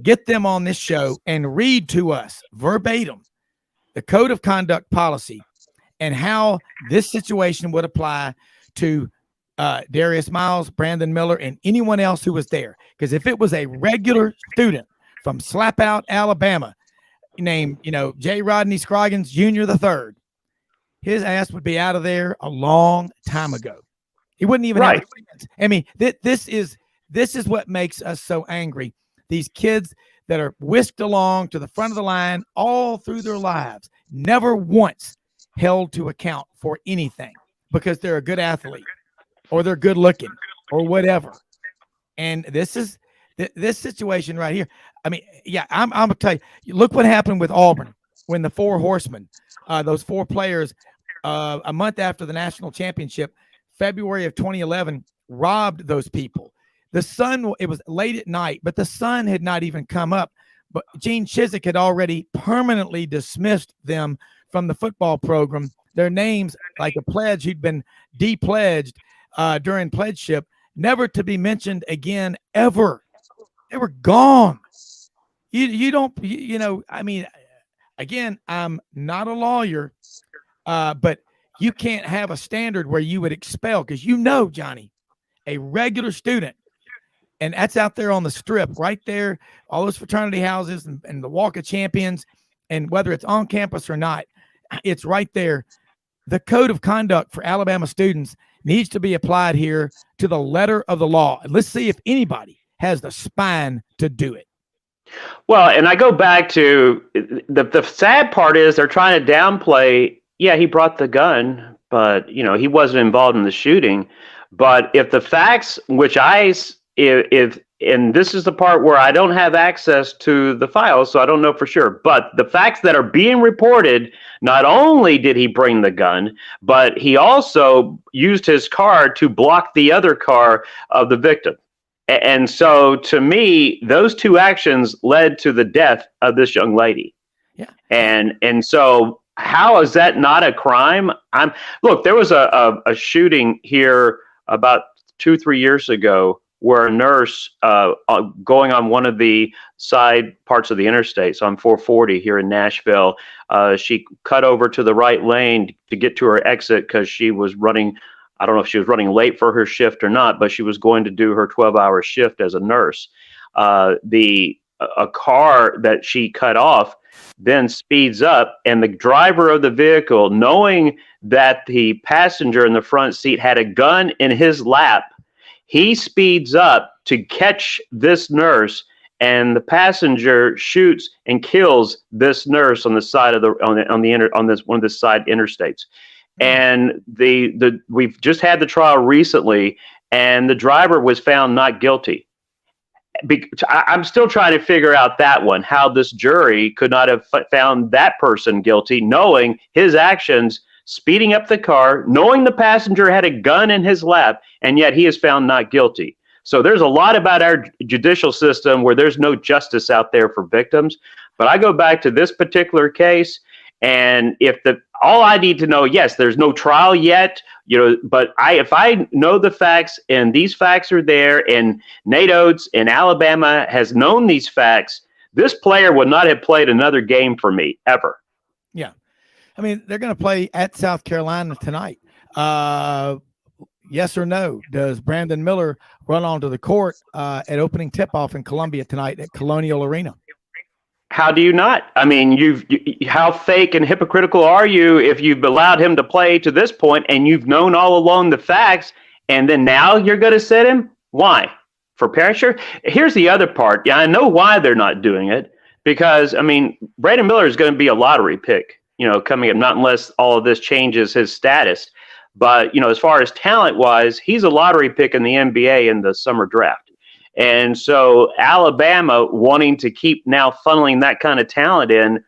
get them on this show and read to us verbatim the code of conduct policy and how this situation would apply to Darius Miles, Brandon Miller, and anyone else who was there. Because if it was a regular student from Slapout, Alabama, named, J. Rodney Scroggins Jr. III, his ass would be out of there a long time ago. He wouldn't even have a chance. I mean, this is what makes us so angry. These kids that are whisked along to the front of the line all through their lives, never once held to account for anything because they're a good athlete, or they're good looking, or whatever. And this is this situation right here. I mean, yeah, I'm gonna tell you. Look what happened with Auburn when the Four Horsemen, those four players, a month after the national championship, February of 2011, robbed those people. The sun. It was late at night, but the sun had not even come up. But Gene Chizik had already permanently dismissed them from the football program, their names, like a pledge who'd been de-pledged during pledgeship, never to be mentioned again ever. They were gone. I mean, again, I'm not a lawyer, but you can't have a standard where you would expel, because Johnny, a regular student, and that's out there on the strip right there, all those fraternity houses and the Walk of Champions, and whether it's on campus or not, it's right there. The code of conduct for Alabama students needs to be applied here to the letter of the law. And let's see if anybody has the spine to do it. Well, and I go back to the sad part is they're trying to downplay, yeah, he brought the gun, but, he wasn't involved in the shooting. But if the facts, which and this is the part where I don't have access to the files, so I don't know for sure. But the facts that are being reported, not only did he bring the gun, but he also used his car to block the other car of the victim. And so to me, those two actions led to the death of this young lady. Yeah. And so how is that not a crime? Look, there was a shooting here about 2-3 years ago where a nurse going on one of the side parts of the interstate, so on 440 here in Nashville, she cut over to the right lane to get to her exit because she was running. I don't know if she was running late for her shift or not, but she was going to do her 12-hour shift as a nurse. A car that she cut off then speeds up, and the driver of the vehicle, knowing that the passenger in the front seat had a gun in his lap, he speeds up to catch this nurse, and the passenger shoots and kills this nurse on the side of one of the side interstates. And we've just had the trial recently, and the driver was found not guilty. I'm still trying to figure out that one, how this jury could not have found that person guilty, knowing his actions, speeding up the car, knowing the passenger had a gun in his lap, and yet he is found not guilty. So there's a lot about our judicial system where there's no justice out there for victims. But I go back to this particular case, and all I need to know, yes, there's no trial yet, but if I know the facts and these facts are there, and Nate Oates in Alabama has known these facts, this player would not have played another game for me ever. Yeah. I mean, they're going to play at South Carolina tonight. Yes or no? Does Brandon Miller run onto the court at opening tip-off in Columbia tonight at Colonial Arena? How do you not? I mean, how fake and hypocritical are you if you've allowed him to play to this point and you've known all along the facts, and then now you're going to sit him? Why? For pressure? Here's the other part. Yeah, I know why they're not doing it, because, Brandon Miller is going to be a lottery pick, coming up, not unless all of this changes his status. But, as far as talent-wise, he's a lottery pick in the NBA in the summer draft. And so Alabama wanting to keep now funneling that kind of talent in,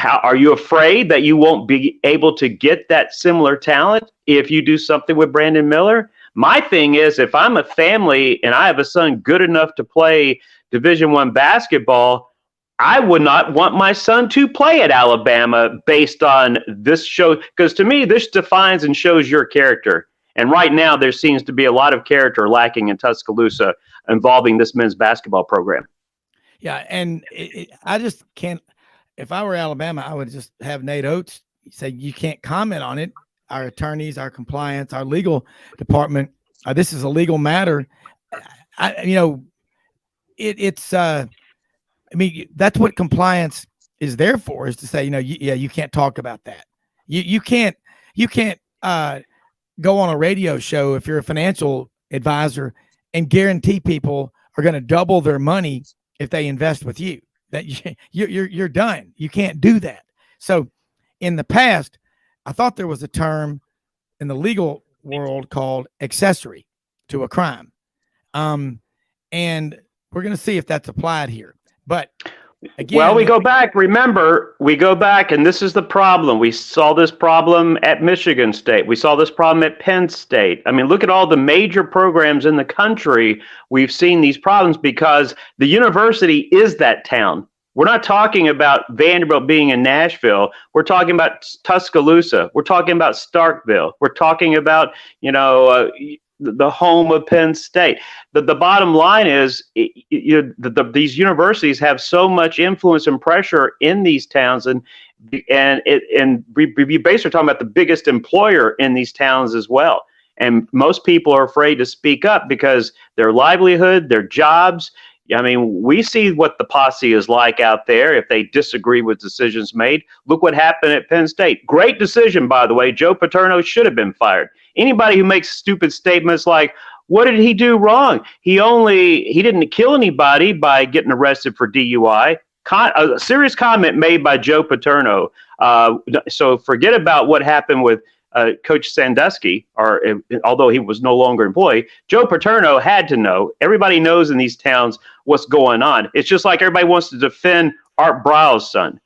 are you afraid that you won't be able to get that similar talent if you do something with Brandon Miller? My thing is, if I'm a family and I have a son good enough to play Division I basketball, I would not want my son to play at Alabama based on this show, because to me, this defines and shows your character. And right now, there seems to be a lot of character lacking in Tuscaloosa involving this men's basketball program. Yeah, and I just can't. If I were Alabama, I would just have Nate Oates say, you can't comment on it. Our attorneys, our compliance, our legal department, this is a legal matter. That's what compliance is there for, is to say, you can't talk about that. You can't go on a radio show if you're a financial advisor and guarantee people are going to double their money if they invest with you. That you're done. You can't do that. So in the past, I thought there was a term in the legal world called accessory to a crime. And we're going to see if that's applied here. But again, well, we go back. Remember, we go back, and this is the problem. We saw this problem at Michigan State. We saw this problem at Penn State. I mean, look at all the major programs in the country. We've seen these problems because the university is that town. We're not talking about Vanderbilt being in Nashville. We're talking about Tuscaloosa. We're talking about Starkville. We're talking about, the home of Penn State. The bottom line is, these universities have so much influence and pressure in these towns, and we basically talking about the biggest employer in these towns as well. And most people are afraid to speak up because their livelihood, their jobs. I mean, we see what the posse is like out there if they disagree with decisions made. Look what happened at Penn State. Great decision, by the way. Joe Paterno should have been fired. Anybody who makes stupid statements like, what did he do wrong? He didn't kill anybody by getting arrested for DUI. A serious comment made by Joe Paterno. So forget about what happened with Coach Sandusky, although he was no longer employed. Joe Paterno had to know. Everybody knows in these towns what's going on. It's just like everybody wants to defend Art Briles' son.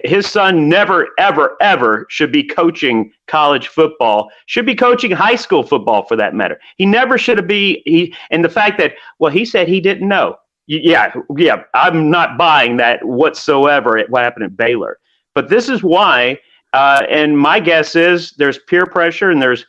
His son never, ever, ever should be coaching college football, should be coaching high school football for that matter. He never should have and the fact that, he said he didn't know. Yeah, I'm not buying that whatsoever at what happened at Baylor. But this is why, and my guess is there's peer pressure and there's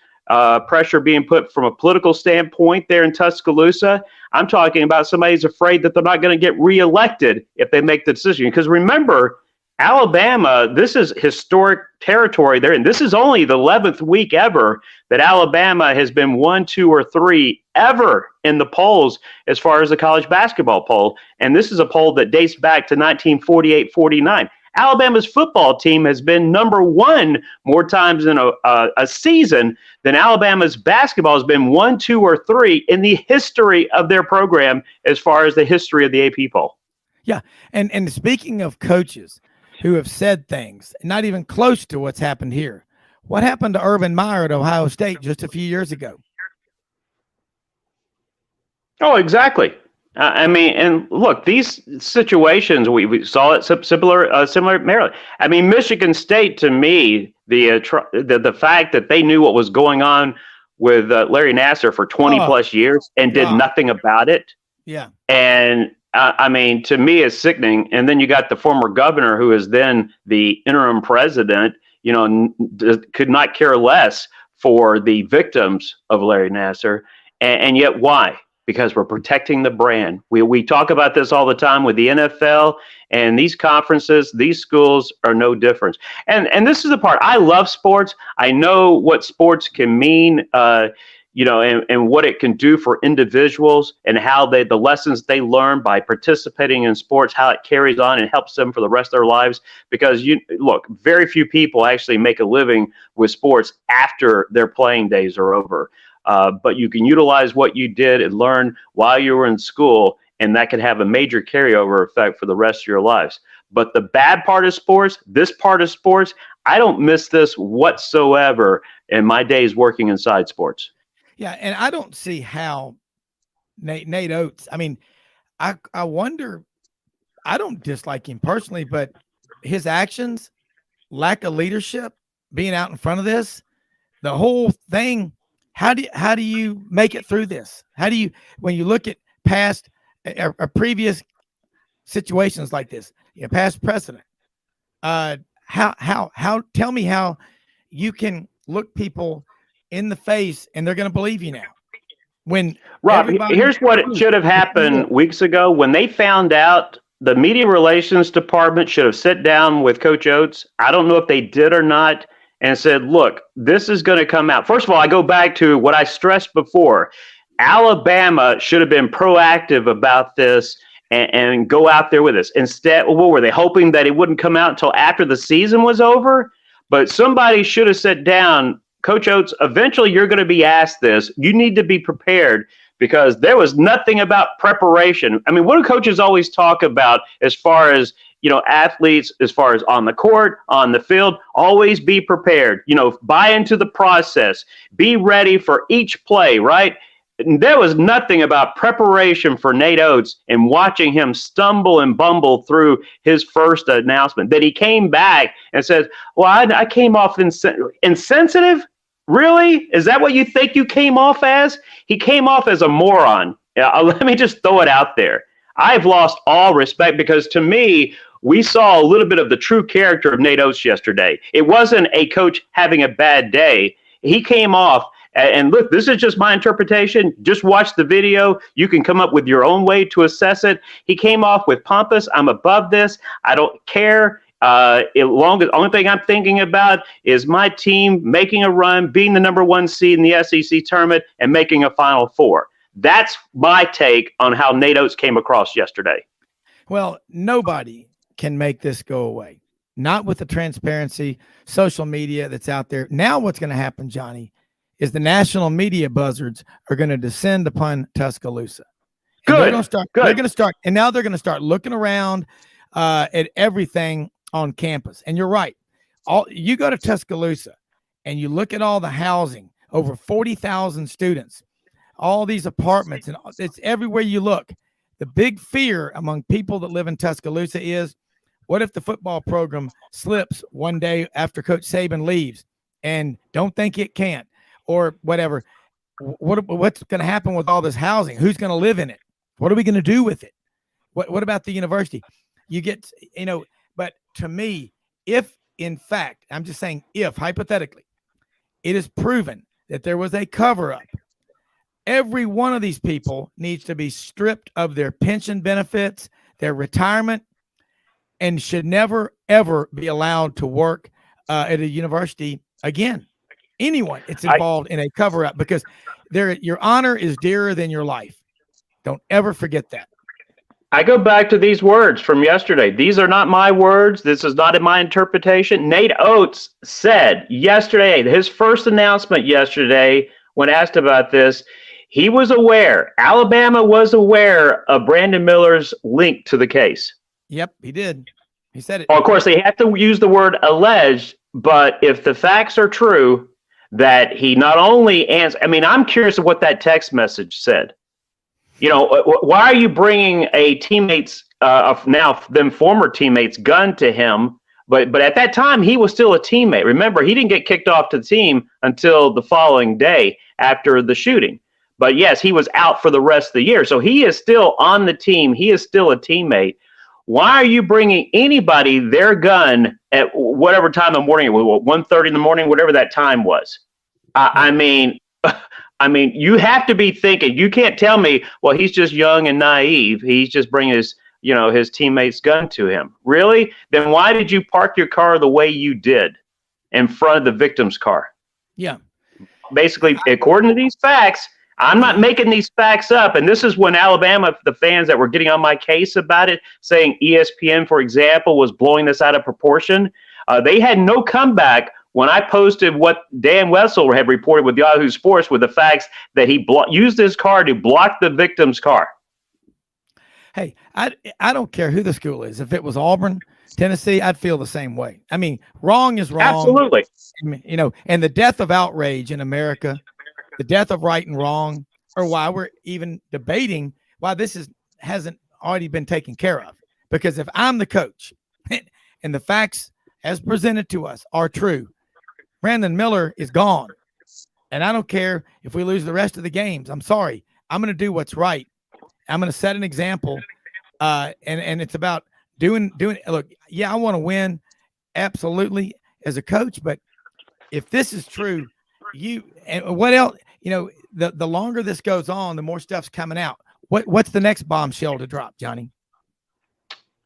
pressure being put from a political standpoint there in Tuscaloosa. I'm talking about somebody's afraid that they're not going to get reelected if they make the decision. Because remember, Alabama, this is historic territory there, and this is only the 11th week ever that Alabama has been 1, 2, or 3 ever in the polls as far as the college basketball poll. And this is a poll that dates back to 1948-49. Alabama's football team has been number 1 more times in a season than Alabama's basketball has been 1, 2, or 3 in the history of their program as far as the history of the AP poll. Yeah, and speaking of coaches who have said things not even close to what's happened here, what happened to Urban Meyer at Ohio State just a few years ago? Oh, exactly. And look, these situations we saw it similar at Maryland. I mean, Michigan State, to me, the fact that they knew what was going on with Larry Nassar for 20 plus years and did nothing about it. Yeah. And I mean, to me, it's sickening. And then you got the former governor, who is then the interim president, could not care less for the victims of Larry Nassar. And yet, why? Because we're protecting the brand. We talk about this all the time with the NFL and these conferences. These schools are no different. And this is the part. I love sports. I know what sports can mean, and what it can do for individuals and how the lessons they learn by participating in sports, how it carries on and helps them for the rest of their lives. Because very few people actually make a living with sports after their playing days are over. But you can utilize what you did and learn while you were in school, and that can have a major carryover effect for the rest of your lives. But the bad part of sports, this part of sports, I don't miss this whatsoever in my days working inside sports. Yeah, and I don't see how Nate Oates, I mean, I wonder, I don't dislike him personally, but his actions, lack of leadership, being out in front of this, the whole thing. How do you make it through this? How do you, when you look at past or previous situations like this, past precedent, tell me how you can look people in the face and they're going to believe you now. When Rob, here's what it should have happened weeks ago when they found out. The media relations department should have sat down with Coach Oates. I don't know if they did or not. And said, look, this is going to come out. First of all, I go back to what I stressed before. Alabama should have been proactive about this and go out there with us. Instead, what were they hoping that it wouldn't come out until after the season was over? But somebody should have sat down. Coach Oates, eventually you're going to be asked this. You need to be prepared, because there was nothing about preparation. I mean, what do coaches always talk about as far as athletes, as far as on the court, on the field? Always be prepared, buy into the process, be ready for each play, right? There was nothing about preparation for Nate Oates and watching him stumble and bumble through his first announcement. That he came back and said, well, I came off insensitive? Really? Is that what you think you came off as? He came off as a moron. Let me just throw it out there. I've lost all respect because to me, we saw a little bit of the true character of Nate Oates yesterday. It wasn't a coach having a bad day. He came off, and look, this is just my interpretation. Just watch the video. You can come up with your own way to assess it. He came off with pompous. I'm above this. I don't care. Only thing I'm thinking about is my team making a run, being the number 1 seed in the SEC tournament, and making a Final Four. That's my take on how Nate Oates came across yesterday. Well, nobody can make this go away. Not with the transparency, social media that's out there. Now what's going to happen, Johnny, is the national media buzzards are going to descend upon Tuscaloosa. And Good. They're going to start, and now they're going to start looking around at everything on campus. And you're right. You go to Tuscaloosa and you look at all the housing, over 40,000 students, all these apartments, and it's everywhere you look. The big fear among people that live in Tuscaloosa is, what if the football program slips one day after Coach Saban leaves and don't think it can't, or whatever? What's going to happen with all this housing? Who's going to live in it? What are we going to do with it? What about the university? You get, but to me, if in fact, I'm just saying, if hypothetically, it is proven that there was a cover-up, every one of these people needs to be stripped of their pension benefits, their retirement, and should never, ever be allowed to work at a university again. Anyone it's involved in a cover-up, because your honor is dearer than your life. Don't ever forget that. I go back to these words from yesterday. These are not my words. This is not in my interpretation. Nate Oates said yesterday, his first announcement yesterday, when asked about this, he was aware, Alabama was aware of Brandon Miller's link to the case. Yep, he did. He said it. Well, of course, they have to use the word alleged, but if the facts are true, that he not only answered, I'm curious of what that text message said. Why are you bringing a teammate's, now them former teammates' gun to him? But at that time, he was still a teammate. Remember, he didn't get kicked off to the team until the following day after the shooting. But yes, he was out for the rest of the year. So he is still on the team. He is still a teammate. Why are you bringing anybody their gun at whatever time in the morning, 1:30 in the morning, whatever that time was? You have to be thinking. You can't tell me, well, he's just young and naive. He's just bringing his teammate's gun to him. Really? Then why did you park your car the way you did in front of the victim's car? Yeah. Basically, according to these facts, I'm not making these facts up. And this is when Alabama, the fans that were getting on my case about it, saying ESPN, for example, was blowing this out of proportion. They had no comeback when I posted what Dan Wessel had reported with Yahoo Sports with the facts that he used his car to block the victim's car. Hey, I don't care who the school is. If it was Auburn, Tennessee, I'd feel the same way. Wrong is wrong. Absolutely. And the death of outrage in America, the death of right and wrong, or why we're even debating why this hasn't already been taken care of. Because if I'm the coach and the facts as presented to us are true, Brandon Miller is gone. And I don't care if we lose the rest of the games. I'm sorry. I'm going to do what's right. I'm going to set an example. And it's about doing. Look, yeah, I want to win. Absolutely, as a coach. But if this is true, and what else, the longer this goes on, the more stuff's coming out. What's the next bombshell to drop, Johnny?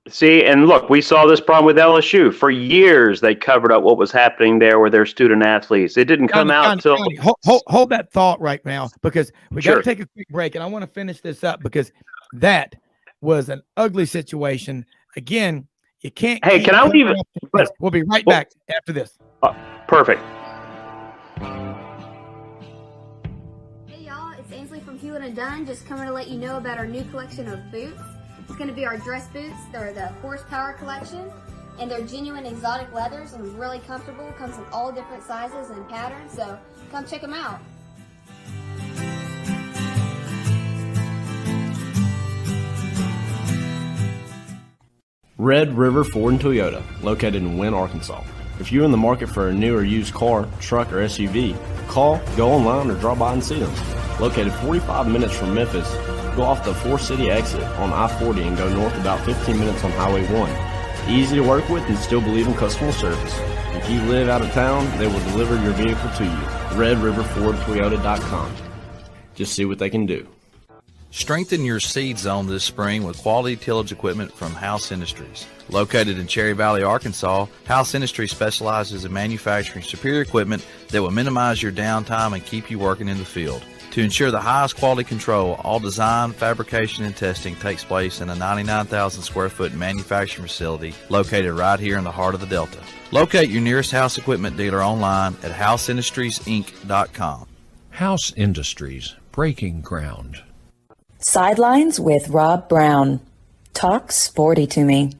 See, and look, we saw this problem with LSU. For years, they covered up what was happening there with their student athletes. It didn't come out until... Hold that thought right now, because we got to take a quick break, and I want to finish this up, because that was an ugly situation. Again, you can't... Hey, can I leave it? We'll be right back after this. Perfect. Hey, y'all, it's Ainsley from Hewlett & Dunn, just coming to let you know about our new collection of boots. It's going to be our dress boots. They're the Horsepower collection, and they're genuine exotic leathers and really comfortable. Comes in all different sizes and patterns, so come check them out. Red River Ford and Toyota, located in Wynne, Arkansas. If you're in the market for a new or used car, truck, or SUV, call, go online, or drop by and see them. Located 45 minutes from Memphis, Go off the 4 City exit on I-40 and go north about 15 minutes on Highway 1. Easy to work with and still believe in customer service. If you live out of town, they will deliver your vehicle to you. RedRiverFordToyota.com. Just see what they can do. Strengthen your seed zone this spring with quality tillage equipment from House Industries. Located in Cherry Valley, Arkansas, House Industries specializes in manufacturing superior equipment that will minimize your downtime and keep you working in the field. To ensure the highest quality control, all design, fabrication, and testing takes place in a 99,000 square foot manufacturing facility located right here in the heart of the Delta. Locate your nearest House equipment dealer online at houseindustriesinc.com. House Industries, breaking ground. Sidelines with Rob Browne. Talk sporty to me.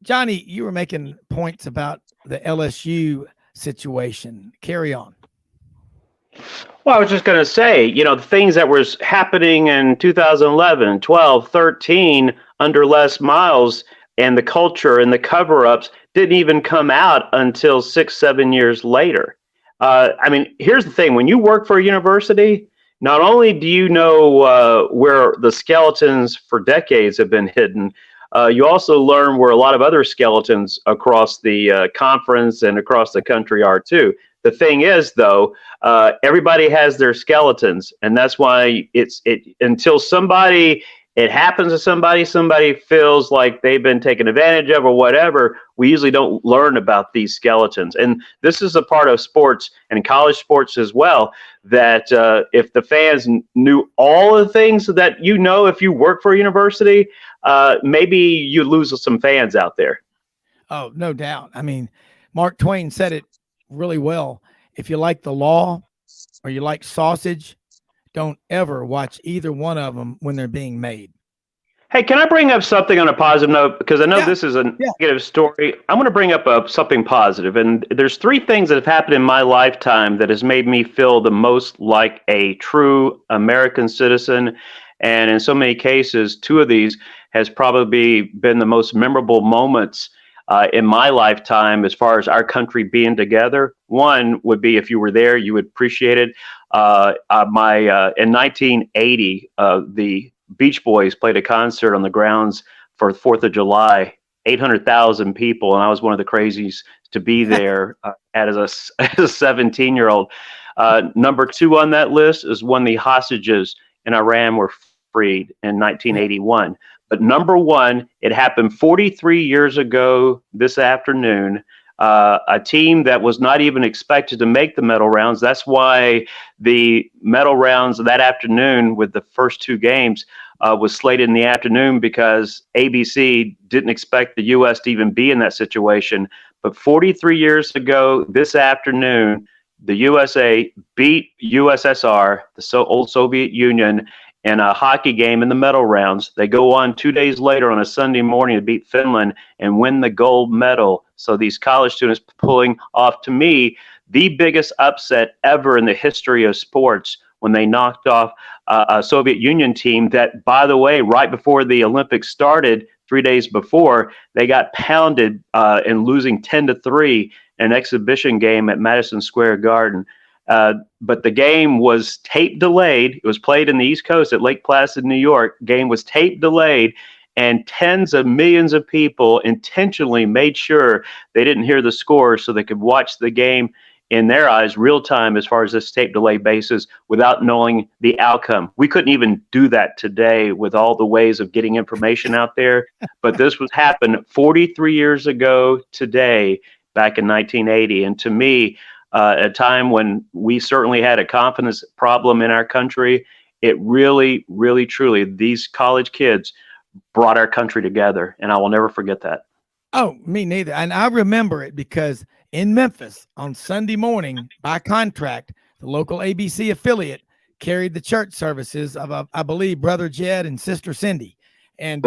Johnny, you were making points about the LSU situation. Carry on. Well, I was just going to say, the things that was happening in 2011, 12, 13 under Les Miles and the culture and the cover-ups didn't even come out until 6-7 years later. Here's the thing. When you work for a university, not only do you know where the skeletons for decades have been hidden, you also learn where a lot of other skeletons across the conference and across the country are too. The thing is, though, everybody has their skeletons, and that's why until it happens to somebody feels like they've been taken advantage of or whatever, we usually don't learn about these skeletons. And this is a part of sports and college sports as well, that if the fans knew all the things that if you work for a university, maybe you lose some fans out there. Oh, no doubt. Mark Twain said it really well. If you like the law or you like sausage, don't ever watch either one of them when they're being made. Hey, can I bring up something on a positive note? Because I know this is a negative story. I'm going to bring up something positive. And there's 3 things that have happened in my lifetime that has made me feel the most like a true American citizen. And in so many cases, 2 of these has probably been the most memorable moments in my lifetime as far as our country being together. One would be, if you were there, you would appreciate it. In 1980, the Beach Boys played a concert on the grounds for 4th of July, 800,000 people, and I was one of the crazies to be there as a 17-year-old. Number 2 on that list is when the hostages in Iran were freed in 1981. But number 1, it happened 43 years ago this afternoon. A team that was not even expected to make the medal rounds. That's why the medal rounds that afternoon with the first 2 games was slated in the afternoon, because ABC didn't expect the U.S. to even be in that situation. But 43 years ago this afternoon, the USA beat USSR, the old Soviet Union, in a hockey game in the medal rounds. They go on 2 days later on a Sunday morning to beat Finland and win the gold medal. So these college students pulling off, to me, the biggest upset ever in the history of sports, when they knocked off a Soviet Union team that, by the way, right before the Olympics started, 3 days before, they got pounded and losing 10-3 in an exhibition game at Madison Square Garden. But the game was tape delayed. It was played in the East Coast at Lake Placid, New York. Game was tape delayed, and tens of millions of people intentionally made sure they didn't hear the score so they could watch the game in their eyes real time, as far as this tape delay basis, without knowing the outcome. We couldn't even do that today with all the ways of getting information out there. But this was happened 43 years ago today, back in 1980. And to me, a time when we certainly had a confidence problem in our country, it really, really, truly, these college kids brought our country together, and I will never forget that. Oh, me neither. And I remember it because in Memphis on Sunday morning, by contract, the local ABC affiliate carried the church services of, I believe, Brother Jed and Sister Cindy. And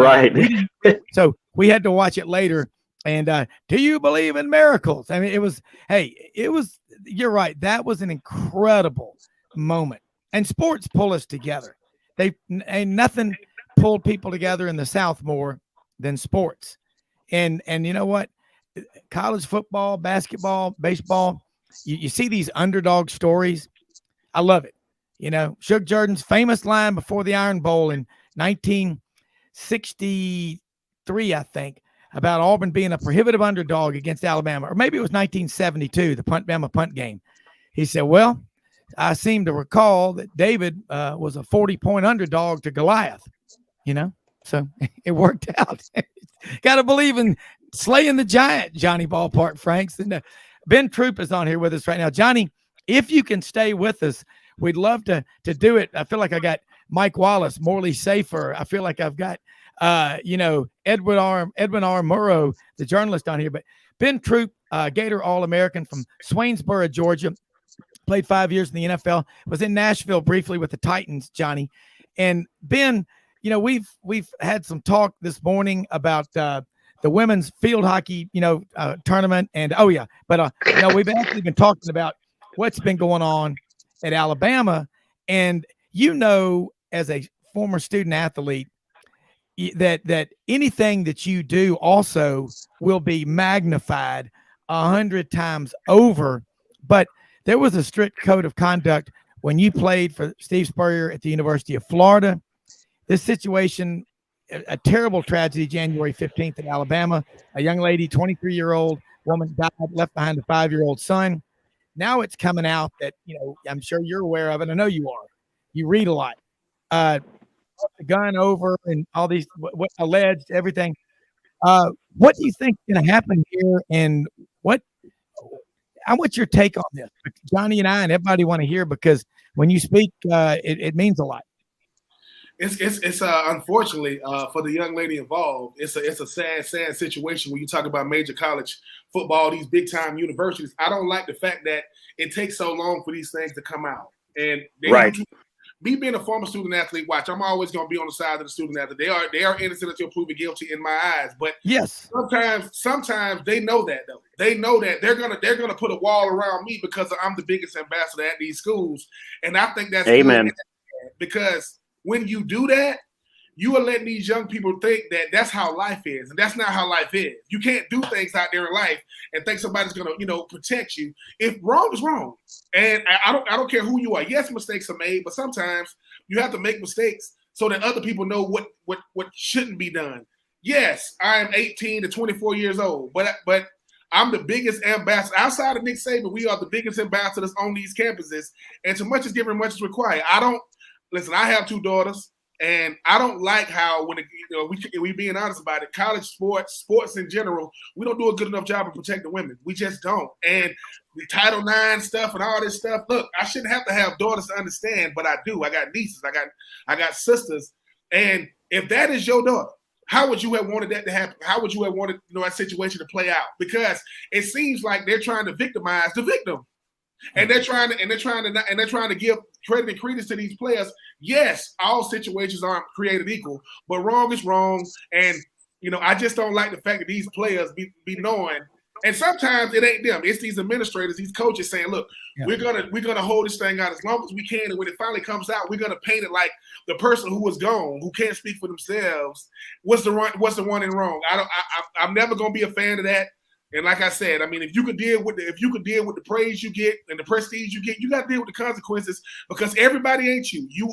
so we had to watch it later. And do you believe in miracles? It was, you're right. That was an incredible moment. And sports pull us together. Nothing pulled people together in the South more than sports. And you know what? College football, basketball, baseball, you see these underdog stories. I love it. You know, Suge Jordan's famous line before the Iron Bowl in 1963, I think, about Auburn being a prohibitive underdog against Alabama, or maybe it was 1972, the Bama punt game. He said, well, I seem to recall that David was a 40-point underdog to Goliath, you know, so it worked out. Got to believe in slaying the giant, Johnny Ballpark Franks. And Ben Troupe is on here with us right now. Johnny, if you can stay with us, we'd love to do it. I feel like I got Mike Wallace, Morley Safer. I feel like I've got, Edwin R. Murrow, the journalist on here. But Ben Troupe, Gator All-American from Swainsboro, Georgia, played 5 years in the NFL, was in Nashville briefly with the Titans, Johnny. And Ben, you know, we've had some talk this morning about the women's field hockey, tournament. And, we've actually been talking about what's been going on at Alabama. And, as a former student athlete, that anything that you do also will be magnified 100 times over. But there was a strict code of conduct when you played for Steve Spurrier at the University of Florida. This situation, a terrible tragedy, January 15th in Alabama. A young lady, 23-year-old woman, died, left behind a 5-year-old son. Now it's coming out that, I'm sure you're aware of it. I know you are. You read a lot. The gun over and all these what alleged everything. What do you think is going to happen here? And I want your take on this. Johnny and I and everybody want to hear, because when you speak, it means a lot. It's unfortunately for the young lady involved, it's a sad situation when you talk about major college football, these big time universities. I don't like the fact that it takes so long for these things to come out. And me being a former student athlete, I'm always going to be on the side of the student athlete. They are innocent until proven guilty in my eyes. But yes, sometimes they know that though. They know that they're gonna put a wall around me because I'm the biggest ambassador at these schools, and I think that's amen. Good, because when you do that, you are letting these young people think that that's how life is, and that's not how life is. You can't do things out there in life and think somebody's gonna, protect you. If wrong is wrong, and I don't care who you are. Yes, mistakes are made, but sometimes you have to make mistakes so that other people know what shouldn't be done. Yes, I am 18 to 24 years old, but I'm the biggest ambassador outside of Nick Saban. We are the biggest ambassadors on these campuses, and too much is given, much is required. I have 2 daughters. And I don't like how we being honest about it, college sports in general, we don't do a good enough job of protecting women. We just don't. And the Title IX stuff and all this stuff, look, I shouldn't have to have daughters to understand, but I do. I got nieces, I got sisters. And if that is your daughter, how would you have wanted that to happen? How would you have wanted that situation to play out? Because it seems like they're trying to victimize the victim. And they're trying to give credit and credence to these players. Yes, all situations aren't created equal, but wrong is wrong. And I just don't like the fact that these players be knowing. And sometimes it ain't them; it's these administrators, these coaches saying, "Look, we're gonna hold this thing out as long as we can, and when it finally comes out, we're gonna paint it like the person who was gone, who can't speak for themselves, was the one in wrong." I'm never gonna be a fan of that. And like I said, I mean, if you could deal with the praise you get and the prestige you get, you got to deal with the consequences, because everybody ain't you. You're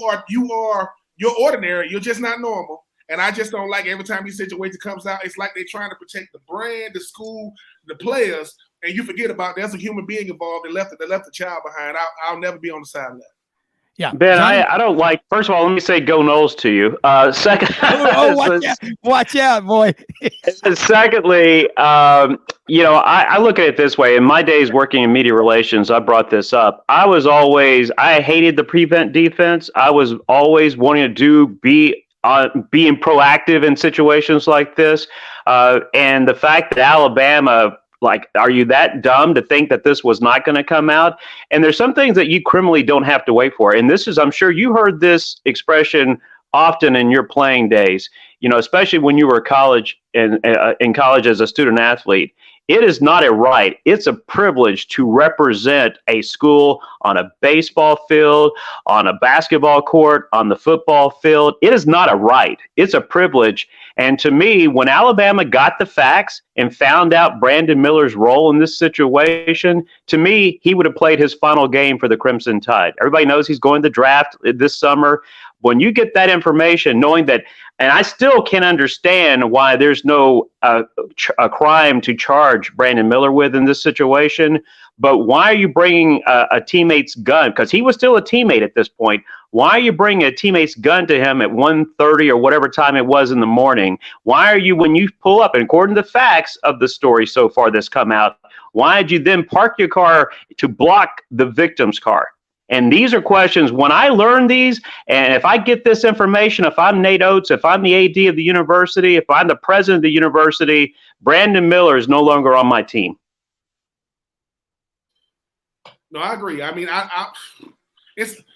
ordinary. You're just not normal. And I just don't like every time these situations comes out, it's like they're trying to protect the brand, the school, the players, and you forget about there's a human being involved that left a child behind. I'll never be on the side of that. Yeah, Ben, I don't like. First of all, let me say "Go Noles" to you. Second, watch out, boy. Secondly, I look at it this way. In my days working in media relations, I brought this up. I hated the prevent defense. I was always wanting to being proactive in situations like this, and the fact that Alabama. Are you that dumb to think that this was not going to come out? And there's some things that you criminally don't have to wait for. And I'm sure you heard this expression often in your playing days, especially when you were in college as a student athlete. It is not a right. It's a privilege to represent a school on a baseball field, on a basketball court, on the football field. It is not a right. It's a privilege. And to me, when Alabama got the facts and found out Brandon Miller's role in this situation, to me, he would have played his final game for the Crimson Tide. Everybody knows he's going to the draft this summer. When you get that information, knowing that, and I still can't understand why there's no a crime to charge Brandon Miller with in this situation, but why are you bringing a teammate's gun? Because he was still a teammate at this point. Why are you bringing a teammate's gun to him at 1:30 or whatever time it was in the morning? Why are you, when you pull up, and according to the facts of the story so far that's come out, why did you then park your car to block the victim's car? And these are questions, when I learn these, and if I get this information, if I'm Nate Oates, if I'm the AD of the university, if I'm the president of the university, Brandon Miller is no longer on my team. No, I agree. I mean,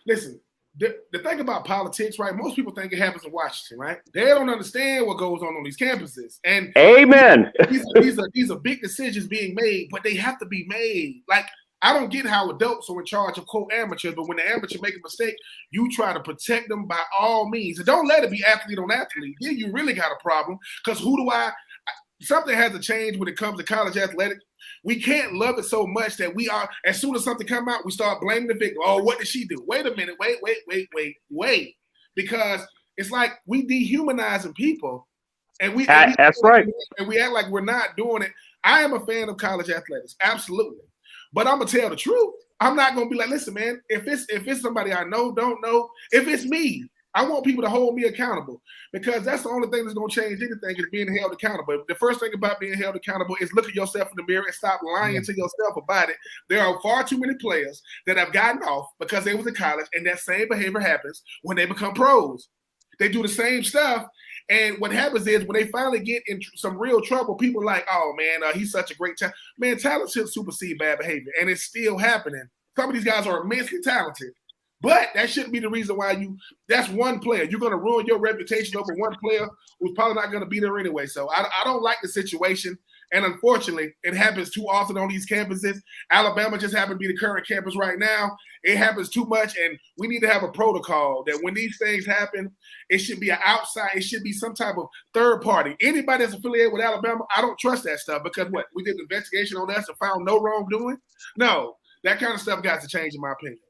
listen, the thing about politics, right? Most people think it happens in Washington, right? They don't understand what goes on these campuses. And amen. These are big decisions being made, but they have to be made. Like, I don't get how adults are in charge of quote amateurs, but when the amateur make a mistake, you try to protect them by all means. And don't let it be athlete on athlete. Then you really got a problem, because something has to change when it comes to college athletics. We can't love it so much that we are, as soon as something come out, we start blaming the victim. Oh, what did she do? Wait a minute. Wait. Because it's like we dehumanizing people. That's right. And we act like we're not doing it. I am a fan of college athletics. Absolutely. But I'm going to tell the truth. I'm not going to be like, listen, man, if it's somebody I know, don't know, if it's me, I want people to hold me accountable, because that's the only thing that's going to change anything is being held accountable. The first thing about being held accountable is look at yourself in the mirror and stop lying to yourself about it. There are far too many players that have gotten off because they was in college, and that same behavior happens when they become pros. They do the same stuff. And what happens is when they finally get in some real trouble, people are like, oh, man, he's such a great talent. Man, talent should supersede bad behavior, and it's still happening. Some of these guys are immensely talented, but that shouldn't be the reason why that's one player. You're going to ruin your reputation over one player who's probably not going to be there anyway. So I don't like the situation. And unfortunately, it happens too often on these campuses. Alabama just happened to be the current campus right now. It happens too much, and we need to have a protocol that when these things happen, it should be it should be some type of third party. Anybody that's affiliated with Alabama, I don't trust that stuff, because what? We did an investigation on us and found no wrongdoing? No, that kind of stuff got to change, in my opinion.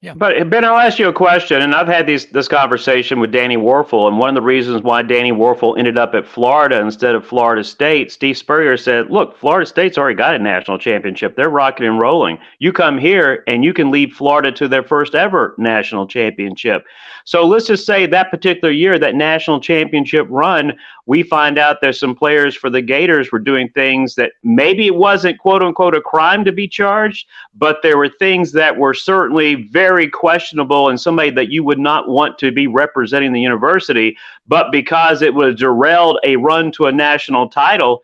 Yeah. But Ben, I'll ask you a question, and I've had this conversation with Danny Werfel, and one of the reasons why Danny Werfel ended up at Florida instead of Florida State, Steve Spurrier said, look, Florida State's already got a national championship. They're rocking and rolling. You come here and you can lead Florida to their first ever national championship. So let's just say that particular year, that national championship run, we find out there's some players for the Gators were doing things that maybe it wasn't quote unquote a crime to be charged, but there were things that were certainly very questionable and somebody that you would not want to be representing the university. But because it was derailed a run to a national title,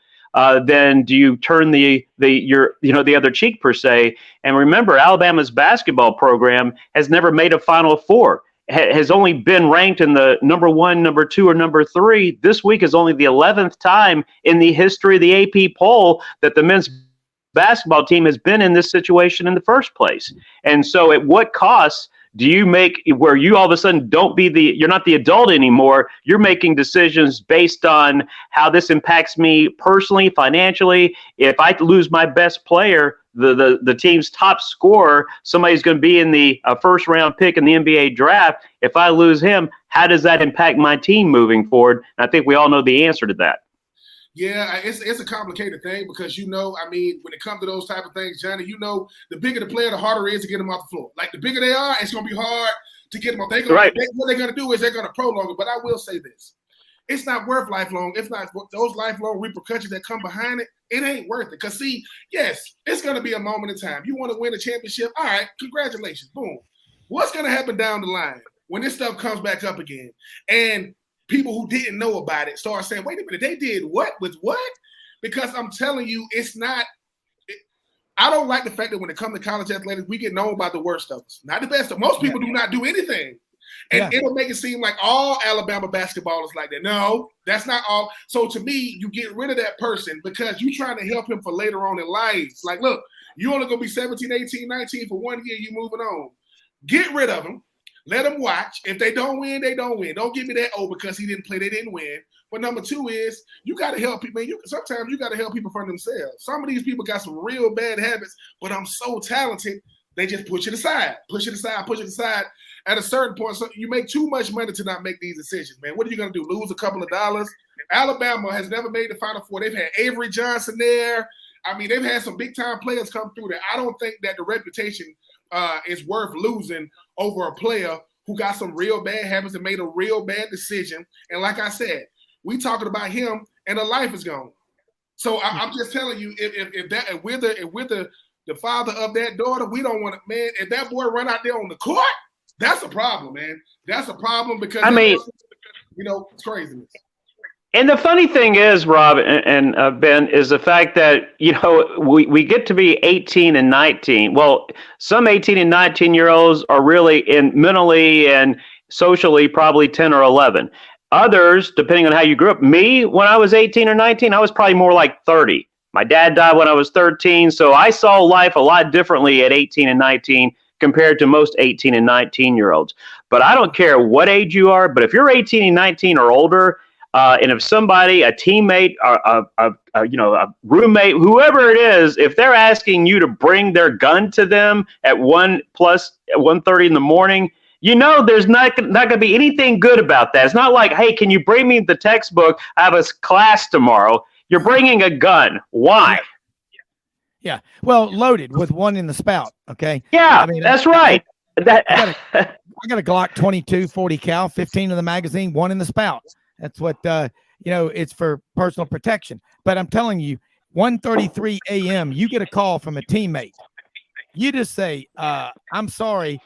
then do you turn the other cheek, per se? And remember, Alabama's basketball program has never made a Final Four. Has only been ranked in the number 1, number 2, or number 3. This week is only the 11th time in the history of the AP poll that the men's basketball team has been in this situation in the first place. And so at what cost do you make where you all of a sudden you're not the adult anymore? You're making decisions based on how this impacts me personally, financially. If I lose my best player, the team's top scorer, somebody's going to be in the first round pick in the NBA draft. If I lose him, how does that impact my team moving forward? And I think we all know the answer to that. Yeah, it's a complicated thing, because, when it comes to those type of things, Johnny, the bigger the player, the harder it is to get them off the floor. Like, the bigger they are, it's going to be hard to get them off. What they're going to do is they're going to prolong it. But I will say this. It's not worth lifelong. It's not those lifelong repercussions that come behind it. It ain't worth it. Because, see, yes, it's going to be a moment in time. You want to win a championship? All right, congratulations. Boom. What's going to happen down the line when this stuff comes back up again? And people who didn't know about it start saying, wait a minute, they did what with what? Because I'm telling you, I don't like the fact that when it comes to college athletics, we get known about the worst of us. Not the best of. Most people do not do anything. And it'll make it seem like all Alabama basketball is like that. No, that's not all. So to me, you get rid of that person because you're trying to help him for later on in life. Like, look, you only going to be 17, 18, 19 for 1 year. You moving on. Get rid of them. Let them watch. If they don't win, they don't win. Don't give me that, because he didn't play, they didn't win. But number two is you got to help people. Sometimes you got to help people from themselves. Some of these people got some real bad habits, but I'm so talented, they just push it aside. At a certain point, so you make too much money to not make these decisions, man. What are you going to do, lose a couple of dollars? Alabama has never made the Final Four. They've had Avery Johnson there. I mean, they've had some big-time players come through there. I don't think that the reputation is worth losing over a player who got some real bad habits and made a real bad decision. And like I said, we talking about him and the life is gone. So I'm just telling you, if we're the father of that daughter, we don't want to, man. If that boy run out there on the court, that's a problem, man. That's a problem because it's craziness. And the funny thing is, Rob and Ben, is the fact that, we get to be 18 and 19. Well, some 18 and 19-year-olds are really mentally and socially probably 10 or 11. Others, depending on how you grew up, me, when I was 18 or 19, I was probably more like 30. My dad died when I was 13, so I saw life a lot differently at 18 and 19 compared to most 18 and 19-year-olds. But I don't care what age you are, but if you're 18 and 19 or older, and if somebody, a teammate, a roommate, whoever it is, if they're asking you to bring their gun to them at 1:30 in the morning, there's not going to be anything good about that. It's not like, hey, can you bring me the textbook? I have a class tomorrow. You're bringing a gun. Why? Yeah. Well, loaded with one in the spout. Okay. Yeah, that's right. I got a Glock 22 40 cal, 15 in the magazine, one in the spout. That's what, it's for personal protection. But I'm telling you, 1:33 a.m., you get a call from a teammate. You just say, I'm sorry.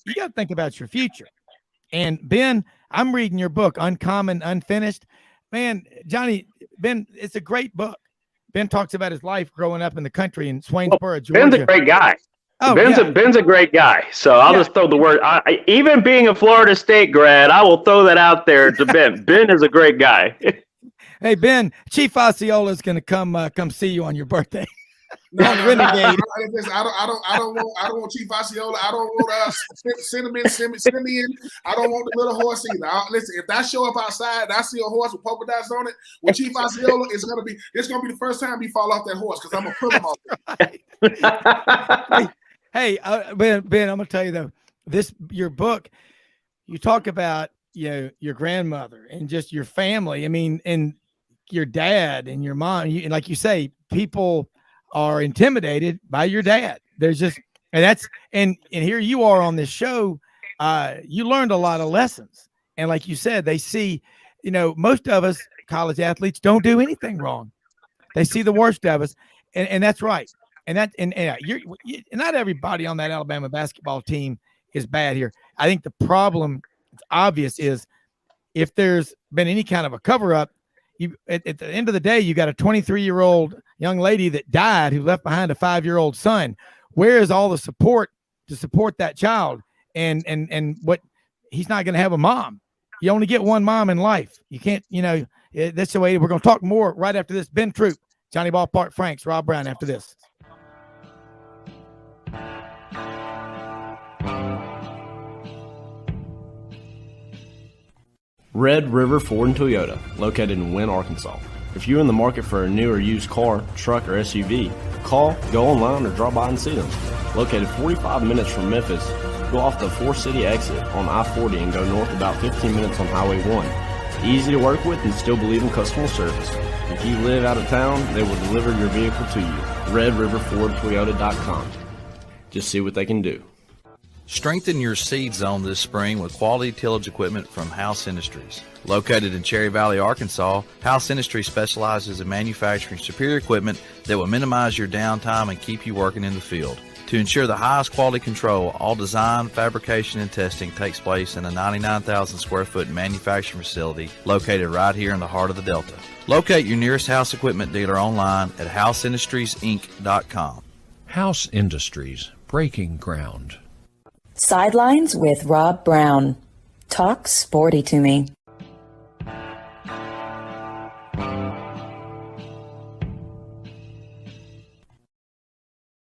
You got to think about your future. And Ben, I'm reading your book, Uncommon, Unfinished. Man, Ben, it's a great book. Ben talks about his life growing up in the country in Swainsboro, Georgia. Ben's a great guy. Oh, Ben's a great guy. So I'll just throw the word. Even being a Florida State grad, I will throw that out there to Ben. Ben is a great guy. Hey, Ben, Chief Osceola is going to come see you on your birthday. No, Renegade. I don't want Chief Osceola. I don't want Cinnamon. I don't want the little horse either. Listen, if I show up outside and I see a horse with polka dots on it, with Chief Osceola, it's gonna be the first time he fall off that horse because I'm gonna pull him off. Hey, Ben, I'm gonna tell you though, your book, you talk about your grandmother and just your family. I mean, and your dad and your mom. And like you say, people are intimidated by your dad. There's just, and here you are on this show. You learned a lot of lessons. And like you said, they see, most of us college athletes don't do anything wrong. They see the worst of us. And that's right. And not everybody on that Alabama basketball team is bad here. I think the problem, it's obvious, is if there's been any kind of a cover up, at the end of the day, you got a 23-year-old young lady that died who left behind a 5-year-old son. Where is all the support to support that child? And what, he's not going to have a mom. You only get one mom in life. You can't, that's the way. We're going to talk more right after this. Ben Troupe, Johnny Ballpark Franks, Rob Browne after this. Red River Ford and Toyota, located in Wynne, Arkansas. If you're in the market for a new or used car, truck, or SUV, call, go online, or drop by and see them. Located 45 minutes from Memphis, go off the 4-city exit on I-40 and go north about 15 minutes on Highway 1. Easy to work with and still believe in customer service. If you live out of town, they will deliver your vehicle to you. RedRiverFordToyota.com. Just see what they can do. Strengthen your seed zone this spring with quality tillage equipment from House Industries. Located in Cherry Valley, Arkansas, House Industries specializes in manufacturing superior equipment that will minimize your downtime and keep you working in the field. To ensure the highest quality control, all design, fabrication, and testing takes place in a 99,000 square foot manufacturing facility located right here in the heart of the Delta. Locate your nearest House equipment dealer online at houseindustriesinc.com. House Industries, breaking ground. Sidelines with Rob Browne. Talk sporty to me.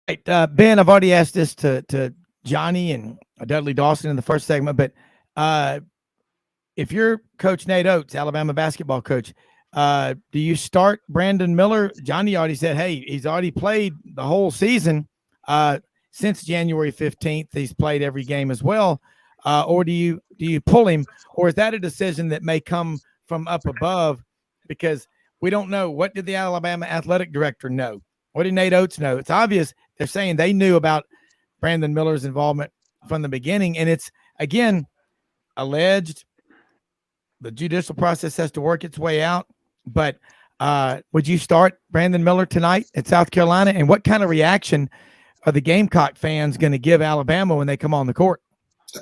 Right, Ben, I've already asked this to Johnny and Dudley Dawson in the first segment, but if you're Coach Nate Oates, Alabama basketball coach, do you start Brandon Miller? Johnny already said, hey, he's already played the whole season since January 15th. He's played every game as well. Or do you pull him, or is that a decision that may come from up above? Because we don't know. What did the Alabama athletic director know? What did Nate Oates know? It's obvious they're saying they knew about Brandon Miller's involvement from the beginning, and it's, again, alleged. The judicial process has to work its way out. But would you start Brandon Miller tonight at South Carolina? And what kind of reaction are the Gamecock fans going to give Alabama when they come on the court?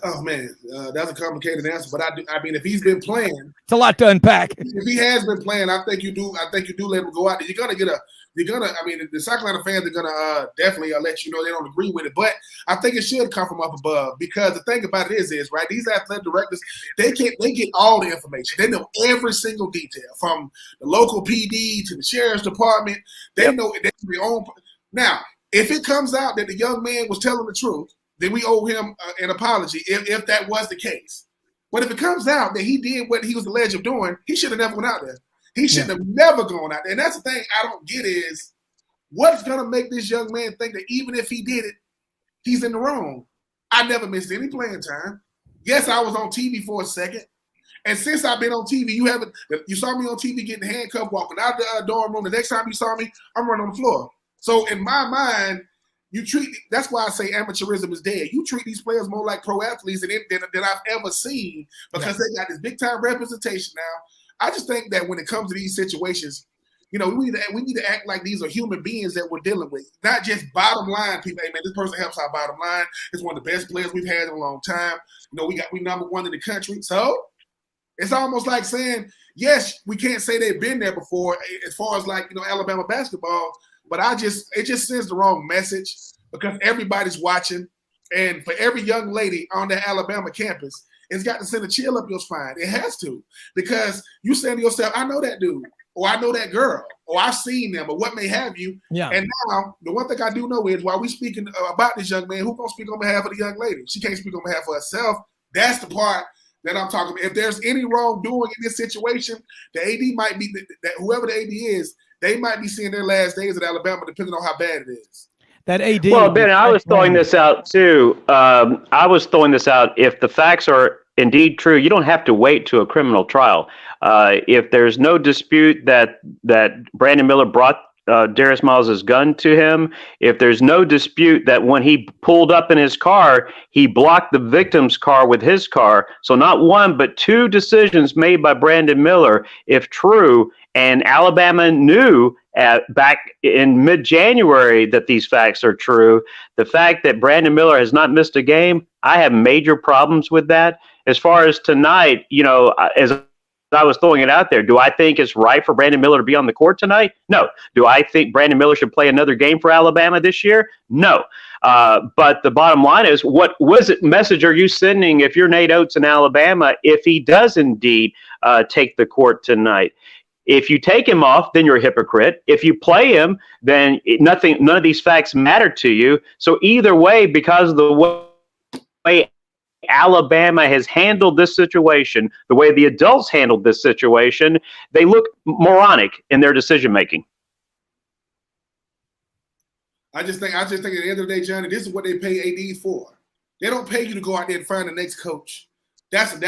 Oh man, that's a complicated answer. But I mean, if he's been playing, it's a lot to unpack. If he has been playing, I think you do let him go out. I mean, the South Carolina fans are gonna definitely let you know they don't agree with it. But I think it should come from up above, because the thing about it is right. These athletic directors, they get all the information. They know every single detail, from the local PD to the sheriff's department. They know their own. Now, if it comes out that the young man was telling the truth, then we owe him an apology if that was the case. But if it comes out that he did what he was alleged of doing, he should have never went out there. He should have never gone out there. And that's the thing I don't get is, what's going to make this young man think that even if he did it, he's in the wrong? I never missed any playing time. Yes, I was on TV for a second. And since I've been on TV, you saw me on TV getting handcuffed, walking out the dorm room. The next time you saw me, I'm running on the floor. So in my mind, that's why I say amateurism is dead. You treat these players more like pro athletes than I've ever seen, because they got this big time representation now. I just think that when it comes to these situations, we need to act like these are human beings that we're dealing with, not just bottom line people. Hey man, this person helps our bottom line. It's one of the best players we've had in a long time. We number one in the country. So it's almost like saying, yes, we can't say they've been there before as far as Alabama basketball. But it just sends the wrong message, because everybody's watching, and for every young lady on the Alabama campus, it's got to send a chill up your spine. It has to, because you saying to yourself, I know that dude, or I know that girl, or I've seen them, or what may have you. Yeah. And now the one thing I do know is, while we speaking about this young man, who's gonna speak on behalf of the young lady? She can't speak on behalf of herself. That's the part that I'm talking about. If there's any wrongdoing in this situation, the AD might be that whoever the AD is, they might be seeing their last days at Alabama, depending on how bad it is. That AD. Well, Ben, I was throwing this out too. If the facts are indeed true, you don't have to wait to a criminal trial. If there's no dispute that Brandon Miller brought Darius Miles' gun to him, if there's no dispute that when he pulled up in his car, he blocked the victim's car with his car. So not one, but two decisions made by Brandon Miller, if true, and Alabama knew back in mid-January that these facts are true. The fact that Brandon Miller has not missed a game, I have major problems with that. As far as tonight, as I was throwing it out there, do I think it's right for Brandon Miller to be on the court tonight? No. Do I think Brandon Miller should play another game for Alabama this year? No. But the bottom line is, what message are you sending if you're Nate Oates in Alabama if he does indeed take the court tonight? If you take him off, then you're a hypocrite. If you play him, then none of these facts matter to you. So either way, because of the way Alabama has handled this situation, the way the adults handled this situation, they look moronic in their decision making. I just think at the end of the day, Johnny, this is what they pay ADs for. They don't pay you to go out there and find the next coach. That's a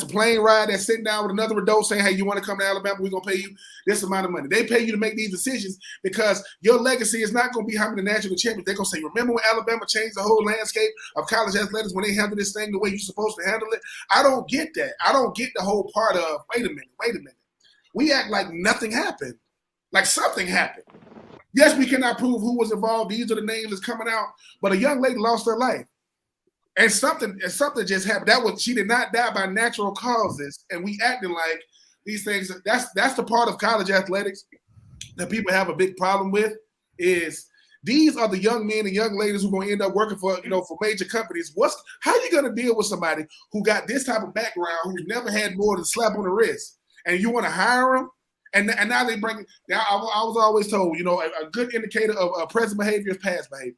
plane ride that's sitting down with another adult saying, hey, you want to come to Alabama? We're going to pay you this amount of money. They pay you to make these decisions, because your legacy is not going to be how many national champions. They're going to say, remember when Alabama changed the whole landscape of college athletics when they handled this thing the way you're supposed to handle it? I don't get that. I don't get the whole part of, wait a minute. We act like nothing happened, like something happened. Yes, we cannot prove who was involved. These are the names that's coming out. But a young lady lost her life. And something just happened. She did not die by natural causes, and we acting like these things. That's the part of college athletics that people have a big problem with. Is These are the young men and young ladies who are going to end up working for, for major companies. How are you going to deal with somebody who got this type of background, who's never had more than a slap on the wrist, and you want to hire them? And now they bring. Now I was always told, a good indicator of present behavior is past behavior.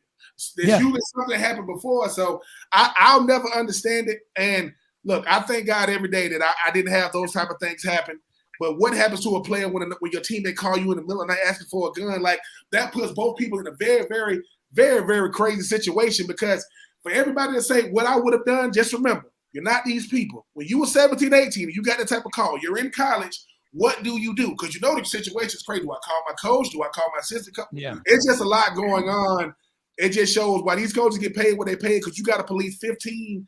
There's usually something that happened before, so I'll never understand it. And look, I thank God every day that I didn't have those type of things happen. But what happens to a player when your teammate call you in the middle of the night asking for a gun? Like, that puts both people in a very, very, very, very crazy situation, because for everybody to say what I would have done, just remember, you're not these people. When you were 17, 18, and you got that type of call, you're in college, what do you do? Because the situation is crazy. Do I call my coach? Do I call my assistant coach? Yeah. It's just a lot going on. It just shows why these coaches get paid what they pay, because you got to police 15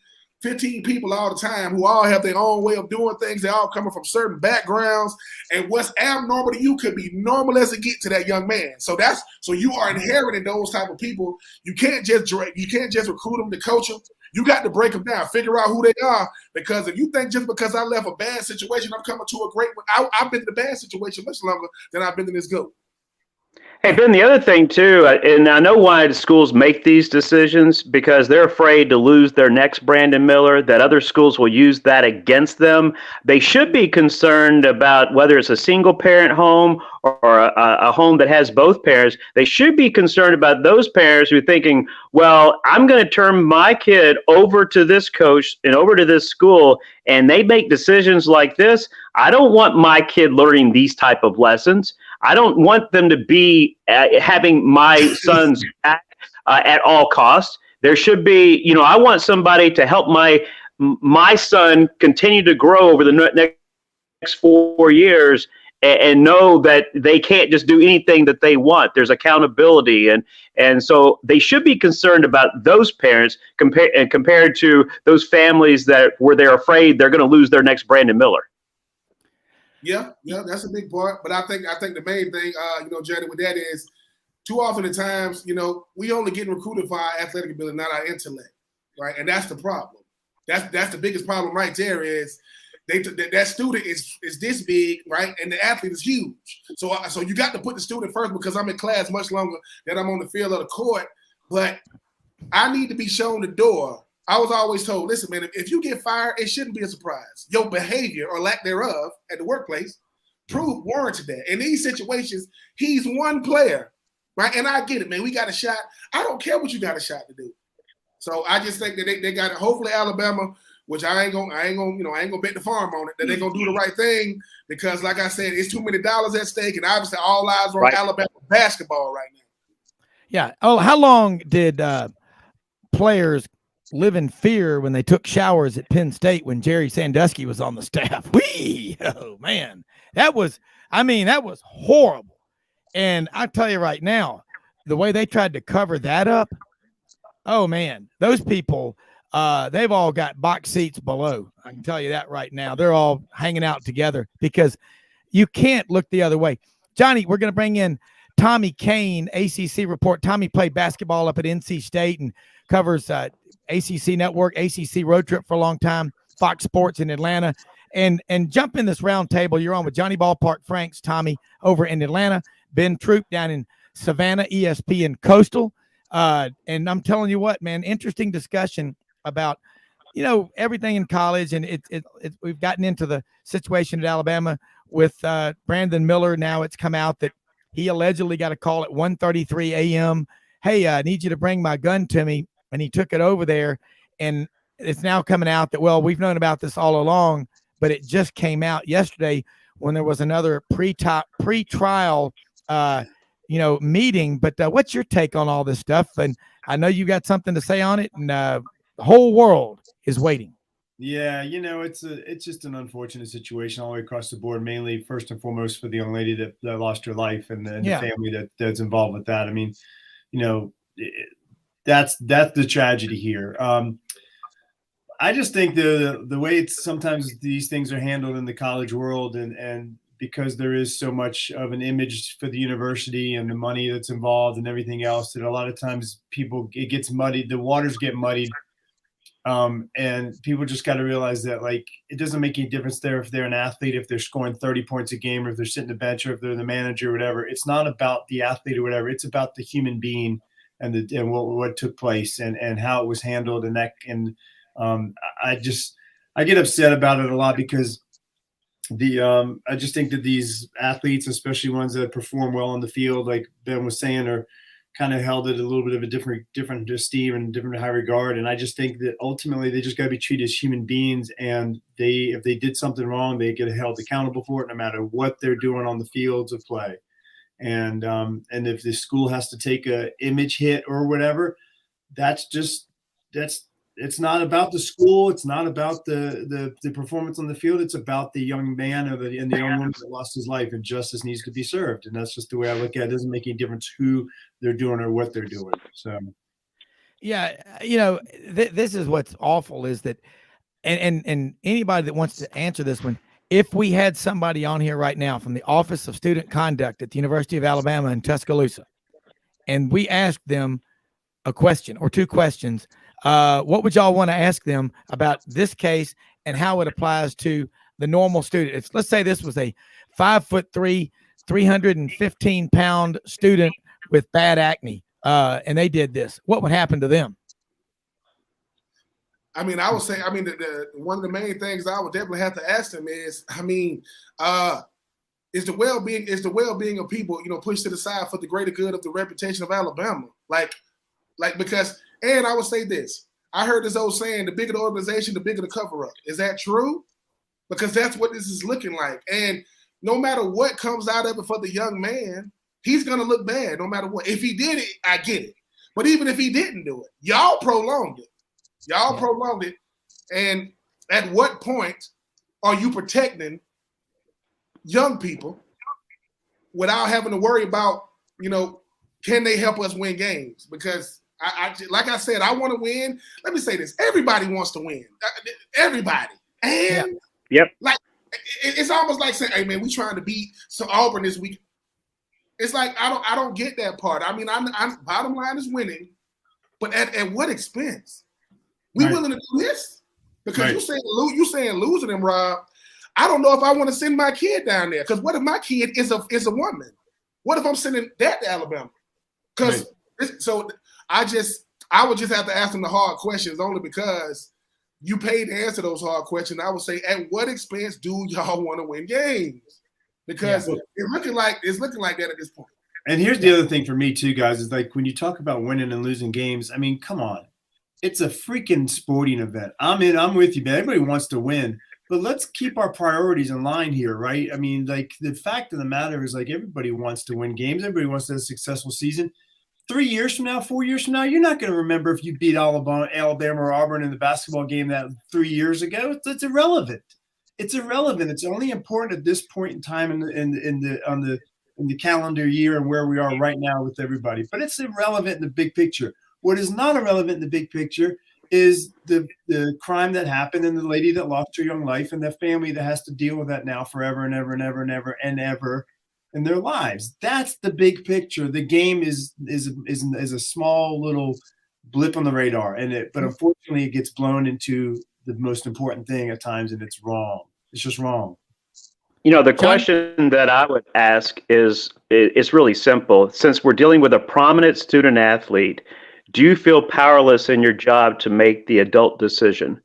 people all the time who all have their own way of doing things. They all coming from certain backgrounds, and what's abnormal to you could be normal as it get to that young man. So you are inheriting those type of people. You can't just recruit them to coach them. You got to break them down, figure out who they are, because if you think just because I left a bad situation, I'm coming to a great one. I've been in a bad situation much longer than I've been in this good. Hey, Ben, the other thing, too, and I know why the schools make these decisions, because they're afraid to lose their next Brandon Miller, that other schools will use that against them. They should be concerned about whether it's a single-parent home or a home that has both parents. They should be concerned about those parents who are thinking, well, I'm going to turn my kid over to this coach and over to this school, and they make decisions like this. I don't want my kid learning these type of lessons. I don't want them to be having my son's back at all costs. There should be, I want somebody to help my son continue to grow over the next 4 years and know that they can't just do anything that they want. There's accountability. And so they should be concerned about those parents compared to those families where they're afraid they're going to lose their next Brandon Miller. Yeah, that's a big part. But I think the main thing, Jerry, with that is, too often at times, we only get recruited for our athletic ability, not our intellect, right? And that's the problem. That's the biggest problem right there is that student is this big, right? And the athlete is huge. So you got to put the student first, because I'm in class much longer than I'm on the field of the court. But I need to be shown the door. I was always told, listen, man, if you get fired, it shouldn't be a surprise. Your behavior or lack thereof at the workplace warranted that. In these situations, he's one player, right? And I get it, man. We got a shot. I don't care what you got a shot to do. So I just think that they got it. Hopefully Alabama, which I ain't gonna bet the farm on it, that they're gonna do the right thing, because like I said, it's too many dollars at stake, and obviously all eyes are on Alabama basketball right now. Yeah. Oh, how long did players live in fear when they took showers at Penn State when Jerry Sandusky was on the staff? Oh man, that was horrible. And I tell you right now, the way they tried to cover that up, oh man, those people, they've all got box seats below. I can tell you that right now. They're all hanging out together, because you can't look the other way. Johnny, we're going to bring in Tommy Kane, ACC report. Tommy played basketball up at NC State and covers ACC Network, ACC Road Trip for a long time, Fox Sports in Atlanta. And jump in this round table. You're on with Johnny Ballpark Franks, Tommy over in Atlanta, Ben Troupe down in Savannah, ESPN Coastal. And I'm telling you what, man, interesting discussion about, everything in college. And we've gotten into the situation at Alabama with Brandon Miller. Now it's come out that he allegedly got a call at 1:33 a.m. Hey, I need you to bring my gun to me. And he took it over there, and it's now coming out that, well, we've known about this all along, but it just came out yesterday when there was another pre-trial, meeting. But what's your take on all this stuff? And I know you got something to say on it, and the whole world is waiting. Yeah, it's just an unfortunate situation all the way across the board, mainly first and foremost for the young lady that lost her life and the family that's involved with that. I mean, that's the tragedy here. I just think the way it's sometimes these things are handled in the college world, and because there is so much of an image for the university and the money that's involved and everything else, that a lot of times it gets muddied. The waters get muddied And people just got to realize that, like, it doesn't make any difference there if they're an athlete, if they're scoring 30 points a game, or if they're sitting the bench, or if they're the manager or whatever. It's not about the athlete or whatever. It's about the human being and what took place and how it was handled. I get upset about it a lot because I just think that these athletes, especially ones that perform well on the field, like Ben was saying, are kind of held at a little bit of a different esteem and different high regard. And I just think that ultimately they just got to be treated as human beings. And if they did something wrong, they get held accountable for it, no matter what they're doing on the fields of play. And if the school has to take a image hit or whatever, it's not about the school. It's not about the performance on the field. It's about the young man and the young woman that lost his life, and justice needs to be served. And that's just the way I look at it. It doesn't make any difference who they're doing or what they're doing. So, yeah, this is what's awful is that, and anybody that wants to answer this one, if we had somebody on here right now from the Office of Student Conduct at the University of Alabama in Tuscaloosa, and we asked them a question or two questions, what would y'all want to ask them about this case and how it applies to the normal student? Let's say this was a 5'3", 315-pound student with bad acne, and they did this. What would happen to them? I mean, I would say, one of the main things I would definitely have to ask them is, is the well-being of people, pushed to the side for the greater good of the reputation of Alabama? Because I would say this. I heard this old saying, the bigger the organization, the bigger the cover-up. Is that true? Because that's what this is looking like. And no matter what comes out of it for the young man, he's going to look bad no matter what. If he did it, I get it. But even if he didn't do it, y'all prolonged it. Prolonged it. And at what point are you protecting young people without having to worry about, can they help us win games? Because like I said, I want to win. Let me say this. Everybody wants to win. Everybody. And like, it's almost like saying, hey man, we trying to beat Auburn this week. It's like, I don't get that part. I'm bottom line is winning, but at what expense? We willing to do this? Because you saying losing them, Rob. I don't know if I want to send my kid down there. Because what if my kid is a woman? What if I'm sending that to Alabama? Because I would just have to ask them the hard questions, only because you paid to answer those hard questions. I would say, at what expense do y'all want to win games? Because it's looking like that at this point. And here's the other thing for me too, guys, is like when you talk about winning and losing games, I mean, come on. It's a freaking sporting event. I'm with you, man. Everybody wants to win, but let's keep our priorities in line here, right? I mean, like, the fact of the matter is, like, everybody wants to win games. Everybody wants to have a successful season. 3 years from now, 4 years from now, you're not going to remember if you beat Alabama or Auburn in the basketball game that 3 years ago. It's irrelevant. It's irrelevant. It's only important at this point in time in the calendar year and where we are right now with everybody. But it's irrelevant in the big picture. What is not irrelevant in the big picture is the crime that happened and the lady that lost her young life and the family that has to deal with that now forever and ever and ever and ever and ever in their lives. That's the big picture. The game is a small little blip on the radar, but unfortunately it gets blown into the most important thing at times, and it's wrong. It's just wrong. The question that I would ask is, it's really simple. Since we're dealing with a prominent student athlete, do you feel powerless in your job to make the adult decision?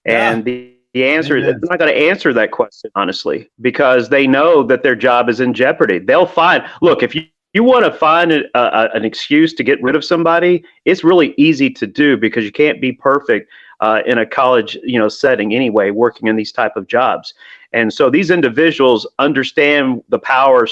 And the answer is, they're not going to answer that question, honestly, because they know that their job is in jeopardy. They'll look, if you want to find an excuse to get rid of somebody, it's really easy to do, because you can't be perfect in a college, setting anyway, working in these type of jobs. And so these individuals understand the power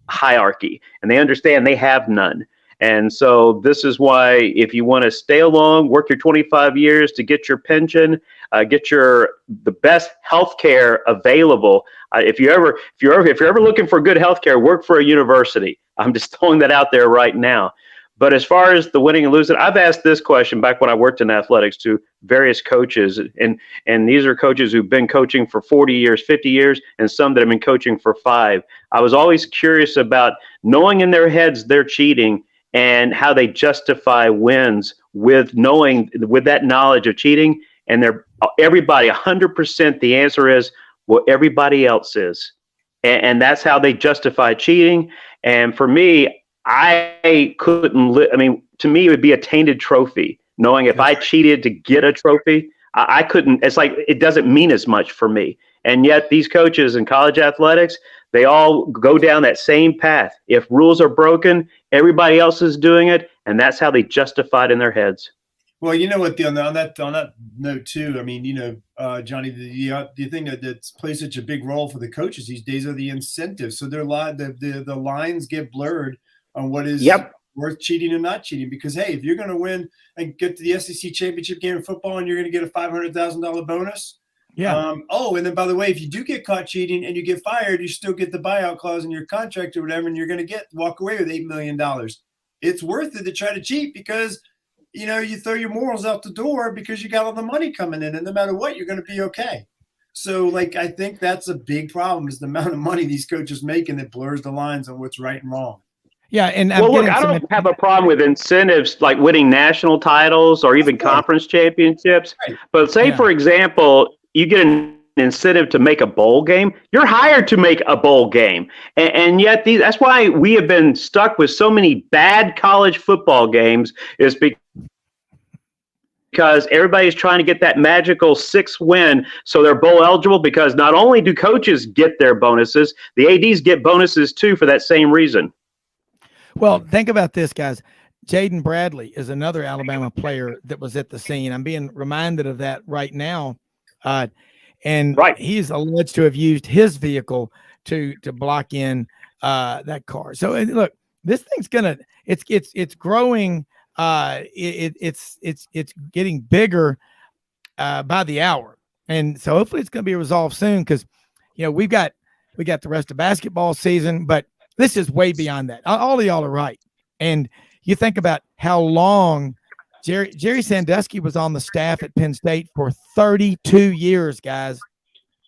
hierarchy, and they understand they have none. And so this is why, if you want to stay along, work your 25 years to get your pension, get the best health care available. If you're ever looking for good health care, work for a university. I'm just throwing that out there right now. But as far as the winning and losing, I've asked this question back when I worked in athletics to various coaches, and these are coaches who've been coaching for 40 years, 50 years, and some that have been coaching for 5. I was always curious about, knowing in their heads they're cheating, and how they justify wins with that knowledge of cheating. And everybody 100%. The answer is, well, everybody else is. And that's how they justify cheating. And for me, I couldn't to me, it would be a tainted trophy, knowing if I cheated to get a trophy, I couldn't. It's like, it doesn't mean as much for me. And yet these coaches in college athletics, they all go down that same path. If rules are broken, everybody else is doing it. And that's how they justify it in their heads. Well, you know what, on that note too, I mean, Johnny, the thing that plays such a big role for the coaches these days are the incentives. So the lines get blurred on what is worth cheating and not cheating. Because, hey, if you're going to win and get to the SEC championship game in football and you're going to get a $500,000 bonus. Yeah. And then, by the way, if you do get caught cheating and you get fired, you still get the buyout clause in your contract or whatever, and you're going to walk away with $8 million. It's worth it to try to cheat because – you throw your morals out the door because you got all the money coming in, and no matter what, you're going to be okay. So, I think that's a big problem is the amount of money these coaches make, and it blurs the lines on what's right and wrong. Yeah, and I don't have a problem with incentives like winning national titles or even conference championships. Right. But say, for example, you get an incentive to make a bowl game. You're hired to make a bowl game, and yet that's why we have been stuck with so many bad college football games. Is because everybody's trying to get that magical 6th win so they're bowl eligible, because not only do coaches get their bonuses, the ADs get bonuses too for that same reason. Well, think about this, guys. Jaden Bradley is another Alabama player that was at the scene. I'm being reminded of that right now. And he's alleged to have used his vehicle to block in that car. So look, this thing's it's growing. It's getting bigger by the hour, and so hopefully it's going to be resolved soon, because we got the rest of basketball season, but this is way beyond that. All of y'all are right, and you think about how long Jerry Sandusky was on the staff at Penn State for 32 years, guys.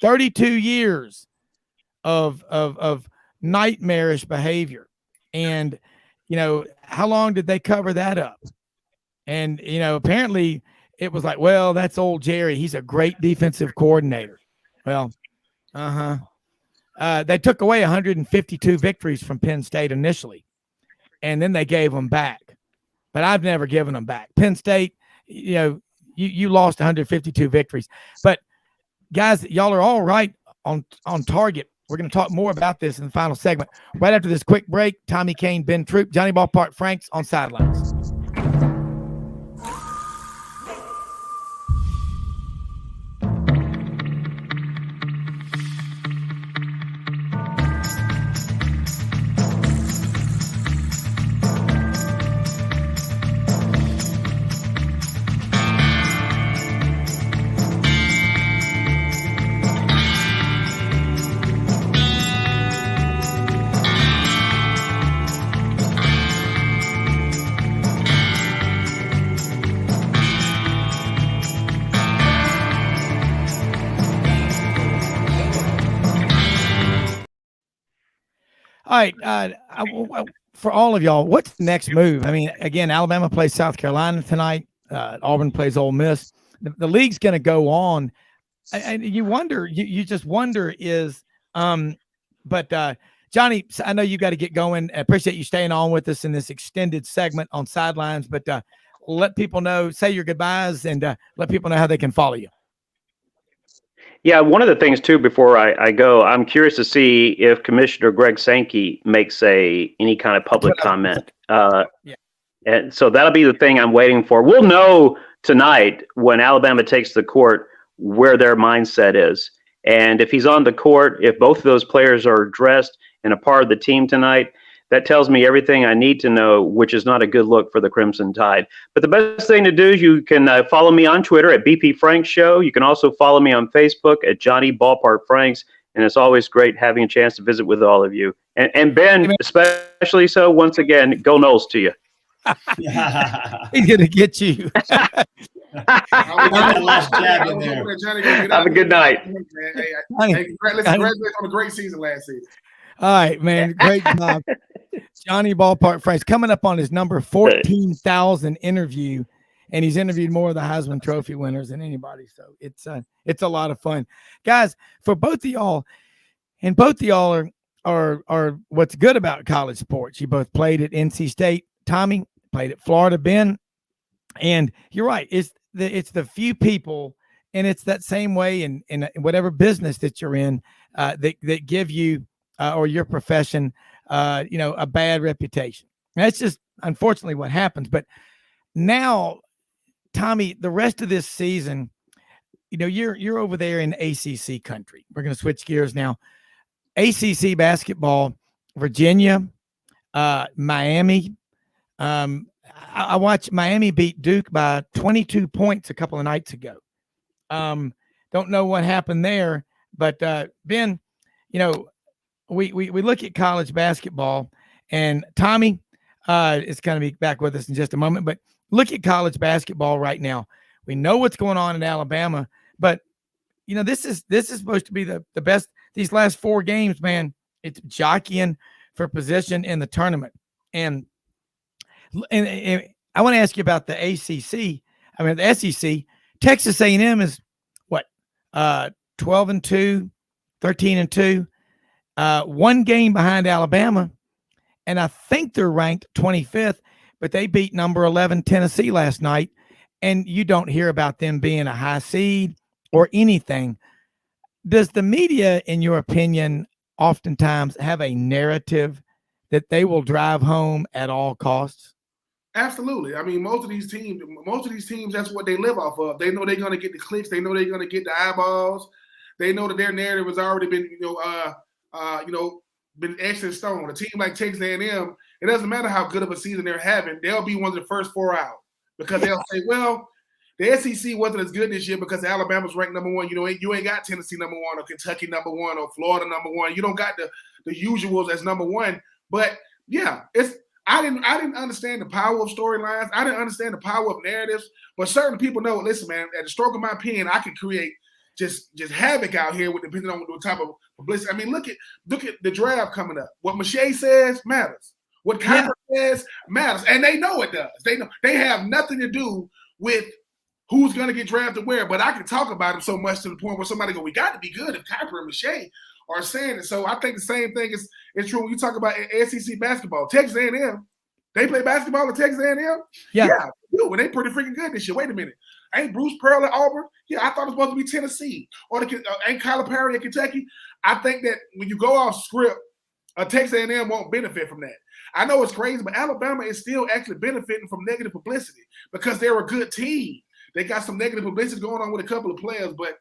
32 years of nightmarish behavior, and how long did they cover that up? And, apparently it was like, well, that's old Jerry. He's a great defensive coordinator. Well, they took away 152 victories from Penn State initially, and then they gave them back. But I've never given them back. Penn State, you lost 152 victories. But, guys, y'all are all right on target. We're going to talk more about this in the final segment. Right after this quick break, Tommy Kane, Ben Troupe, Johnny Ballpark Franks on Sidelines. All right, for all of y'all, what's the next move? I mean, again, Alabama plays South Carolina tonight. Auburn plays Ole Miss. The league's going to go on, and you wonder, you just wonder is, but Johnny, I know you got to get going. I appreciate you staying on with us in this extended segment on Sidelines, but let people know, say your goodbyes, and let people know how they can follow you. Yeah, one of the things too, before I go, I'm curious to see if Commissioner Greg Sankey makes any kind of public comment. And so that'll be the thing I'm waiting for. We'll know tonight when Alabama takes the court where their mindset is. And if he's on the court, if both of those players are dressed and a part of the team tonight, that tells me everything I need to know, which is not a good look for the Crimson Tide. But the best thing to do is you can follow me on Twitter at BP Franks Show. You can also follow me on Facebook at Johnny Ballpark Franks. And it's always great having a chance to visit with all of you. And Ben, especially so, once again, go Noles to you. He's going to get you. Have a good night. Congratulations on a great season last season. All right, man. Great job. Johnny Ballpark Franks coming up on his number 14,000 interview, and he's interviewed more of the Heisman Trophy winners than anybody. So it's a lot of fun, guys. For both of y'all, and both of y'all are what's good about college sports. You both played at NC State. Tommy played at Florida. Ben, and you're right. It's the few people, and it's that same way in whatever business that you're in that give you or your profession a bad reputation. And that's just unfortunately what happens. But now, Tommy, the rest of this season, you're over there in ACC country. We're going to switch gears now. ACC basketball, Virginia, Miami. I watched Miami beat Duke by 22 points a couple of nights ago. Don't know what happened there, but Ben, we look at college basketball, and Tommy is going to be back with us in just a moment. But look at college basketball right now. We know what's going on in Alabama, but this is supposed to be the best. These last 4 games, man, it's jockeying for position in the tournament. And I want to ask you about the ACC. I mean, the SEC. Texas A&M is what? 12-2, 13-2. 1 game behind Alabama, and I think they're ranked 25th, but they beat number 11 Tennessee last night, and you don't hear about them being a high seed or anything. Does the media, in your opinion, oftentimes have a narrative that they will drive home at all costs? Absolutely. I mean, most of these teams, that's what they live off of. They know they're going to get the clicks. They know they're going to get the eyeballs. They know that their narrative has already been, been etched in stone. A team like Texas A&M, it doesn't matter how good of a season they're having, they'll be one of the first 4 out because they'll say, well, the SEC wasn't as good this year because Alabama's ranked number 1. You ain't got Tennessee number 1 or Kentucky number 1 or Florida number 1. You don't got the usuals as number 1. But yeah, I didn't understand the power of storylines. I didn't understand the power of narratives. But certain people know, listen, man, at the stroke of my pen, I can create just havoc out here with depending on what type of publicity. I mean, look at the draft coming up. What Mache says matters. What Kuiper says matters, and they know it does. They know they have nothing to do with who's going to get drafted where. But I can talk about them so much to the point where somebody go, "We got to be good." If Kuiper and Mache are saying it, so I think the same thing is true when you talk about SEC basketball. Texas A&M, they play basketball at Texas A&M. Yeah, when they pretty freaking good this year. Wait a minute. Ain't Bruce Pearl at Auburn? Yeah, I thought it was supposed to be Tennessee. Or ain't Kyler Perry at Kentucky? I think that when you go off script, Texas A&M won't benefit from that. I know it's crazy, but Alabama is still actually benefiting from negative publicity because they're a good team. They got some negative publicity going on with a couple of players, but,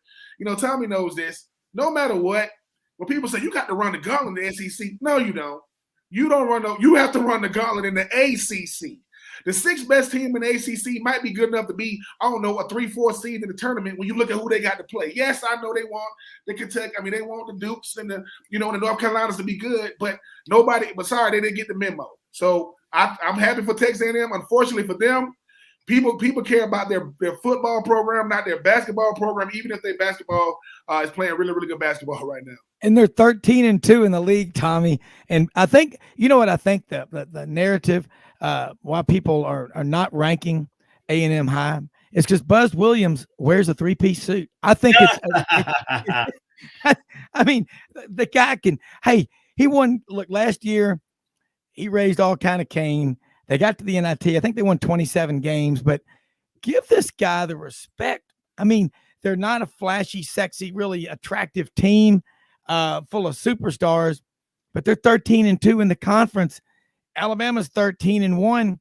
Tommy knows this. No matter what, when people say you got to run the gauntlet in the SEC, no, you don't. You don't run you have to run the gauntlet in the ACC. The 6th best team in the ACC might be good enough to be, I don't know, a 3-4 seed in the tournament when you look at who they got to play. Yes, I know they want the Kentucky. I mean, they want the Dukes and the North Carolinas to be good, but sorry, they didn't get the memo. So I'm happy for Texas A&M. Unfortunately for them, people care about their football program, not their basketball program, even if their basketball is playing really, really good basketball right now. And they're 13-2 in the league, Tommy. And I think, I think the narrative why people are not ranking A&M high is because Buzz Williams wears a 3-piece suit. I think I mean, the guy he won, last year, he raised all kind of cane. They got to the NIT. I think they won 27 games, but give this guy the respect. I mean, they're not a flashy, sexy, really attractive team full of superstars, but they're 13-2 in the conference. Alabama's 13-1.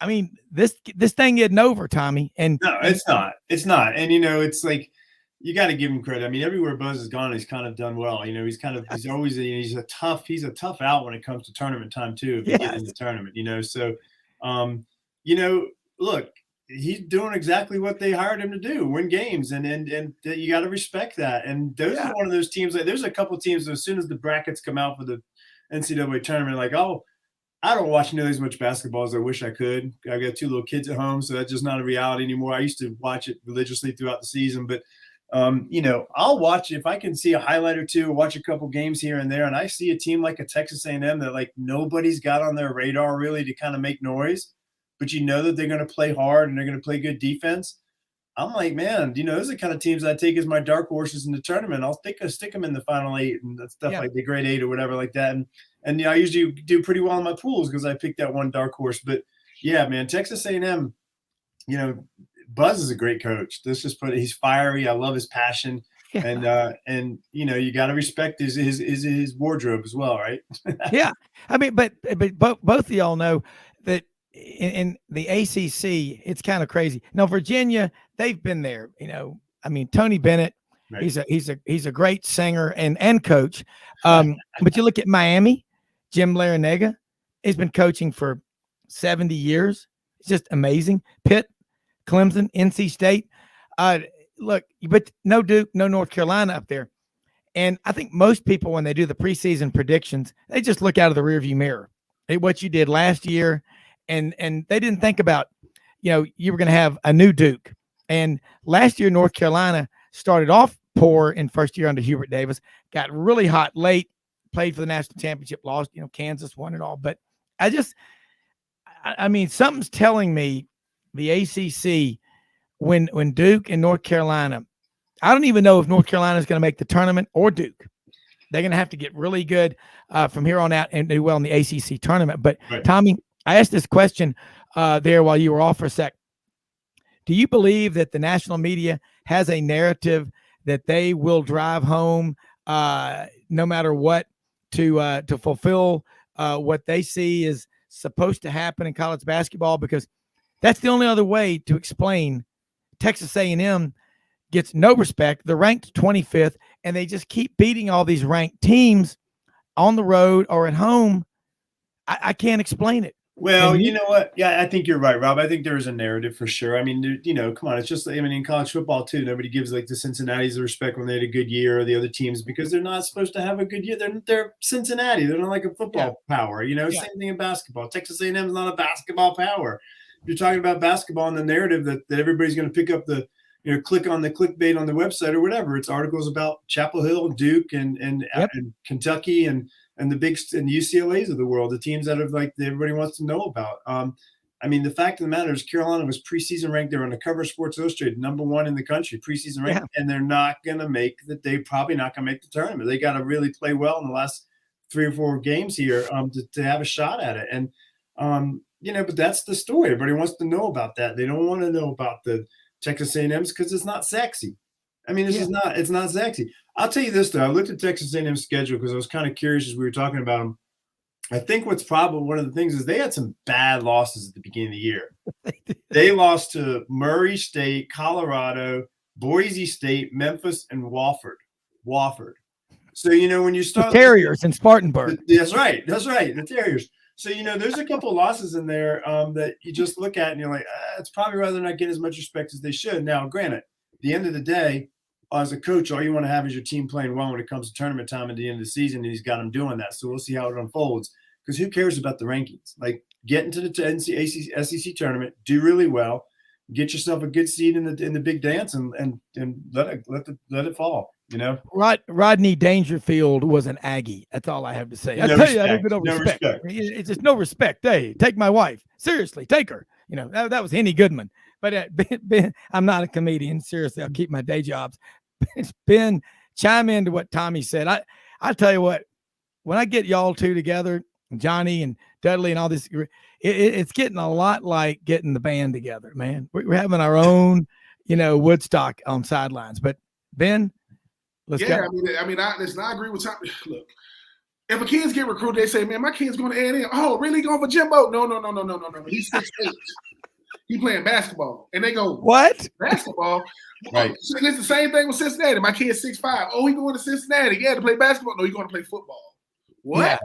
I mean, this thing isn't over, Tommy. And no, it's not. It's not. And it's like you got to give him credit. I mean, everywhere Buzz has gone, he's kind of done well. He's always he's a tough out when it comes to tournament time too. If you get in the tournament, So, look, he's doing exactly what they hired him to do: win games, and you got to respect that. And those are one of those teams. Like, there's a couple teams as soon as the brackets come out for the NCAA tournament, like, oh, I don't watch nearly as much basketball as I wish I could. I've got 2 little kids at home, so that's just not a reality anymore. I used to watch it religiously throughout the season, but I'll watch if I can see a highlight or two, watch a couple games here and there, and I see a team like a Texas A&M that like nobody's got on their radar really to kind of make noise, but that they're going to play hard and they're going to play good defense. I'm like, man, those are the kind of teams I take as my dark horses in the tournament. I'll stick them in the final 8 and stuff like the grade 8 or whatever like that. And I usually do pretty well in my pools because I picked that one dark horse. But yeah, man, Texas A&M, Buzz is a great coach. Let's just he's fiery. I love his passion. Yeah. And you got to respect his wardrobe as well, right? Yeah. I mean, but both of y'all know that in the ACC, it's kind of crazy. Now, Virginia, they've been there. Tony Bennett, right. He's a great singer and coach. But you look at Miami, Jim Larrañaga, he's been coaching for 70 years. It's just amazing. Pitt, Clemson, NC State. Look, but no Duke, no North Carolina up there. And I think most people, when they do the preseason predictions, they just look out of the rearview mirror at what you did last year. And they didn't think about, you were going to have a new Duke. And last year, North Carolina started off poor in first year under Hubert Davis, got really hot late, played for the national championship, lost, Kansas won it all. But something's telling me the ACC, when Duke and North Carolina, I don't even know if North Carolina is going to make the tournament or Duke. They're going to have to get really good from here on out and do well in the ACC tournament. But right. Tommy, I asked this question there while you were off for a sec. Do you believe that the national media has a narrative that they will drive home no matter what to fulfill what they see is supposed to happen in college basketball? Because that's the only other way to explain Texas A&M gets no respect. They're ranked 25th, and they just keep beating all these ranked teams on the road or at home. I can't explain it. Well, you know what? Yeah, I think you're right, Rob. I think there's a narrative for sure. I mean, come on. It's just, in college football too, nobody gives like the Cincinnati's the respect when they had a good year or the other teams because they're not supposed to have a good year. They're Cincinnati. They're not like a football power, Same thing in basketball. Texas A&M is not a basketball power. You're talking about basketball and the narrative that everybody's going to pick up the, click on the clickbait on the website or whatever. It's articles about Chapel Hill, Duke, and Kentucky and the big and UCLA's of the world, the teams that everybody wants to know about. The fact of the matter is Carolina was preseason ranked. They're on the cover of Sports Illustrated, #1 in the country, preseason ranked, and they're not going to they're probably not going to make the tournament. They got to really play well in the last 3 or 4 games here to have a shot at it. And, but that's the story. Everybody wants to know about that. They don't want to know about the Texas A&M's because it's not sexy. It's not sexy. I'll tell you this, though. I looked at Texas A&M's schedule because I was kind of curious as we were talking about them. I think what's probably one of the things is they had some bad losses at the beginning of the year. They lost to Murray State, Colorado, Boise State, Memphis, and Wofford. So, when you start – the Terriers in Spartanburg. That's right. The Terriers. So, there's a couple of losses in there that you just look at and you're like, it's probably rather not get as much respect as they should. Now, granted, at the end of the day, as a coach, all you want to have is your team playing well when it comes to tournament time at the end of the season, and he's got them doing that. So we'll see how it unfolds because who cares about the rankings? Like, get into the SEC tournament, do really well, get yourself a good seed in the big dance, and let it fall. Rodney Dangerfield was an Aggie. That's all I have to say. I tell you, I don't no respect. It's just no respect. Hey, take my wife seriously. Take her. That was Henny Goodman. But Ben, I'm not a comedian. Seriously, I'll keep my day jobs. Ben, chime into what Tommy said. I tell you what, when I get y'all two together, Johnny and Dudley and all this, it's getting a lot like getting the band together, man. We're having our own, Woodstock on Sidelines. But Ben, let's go. I agree with Tommy. Look, if a kid's get recruited, they say, man, my kid's going to A&M. Oh, really going for Jimbo? No. He's 6'8". He playing basketball. And they go, what? Basketball? Right. So it's the same thing with Cincinnati. My kid's 6'5". Oh, he going to Cincinnati. Yeah, to play basketball. No, he's going to play football. What?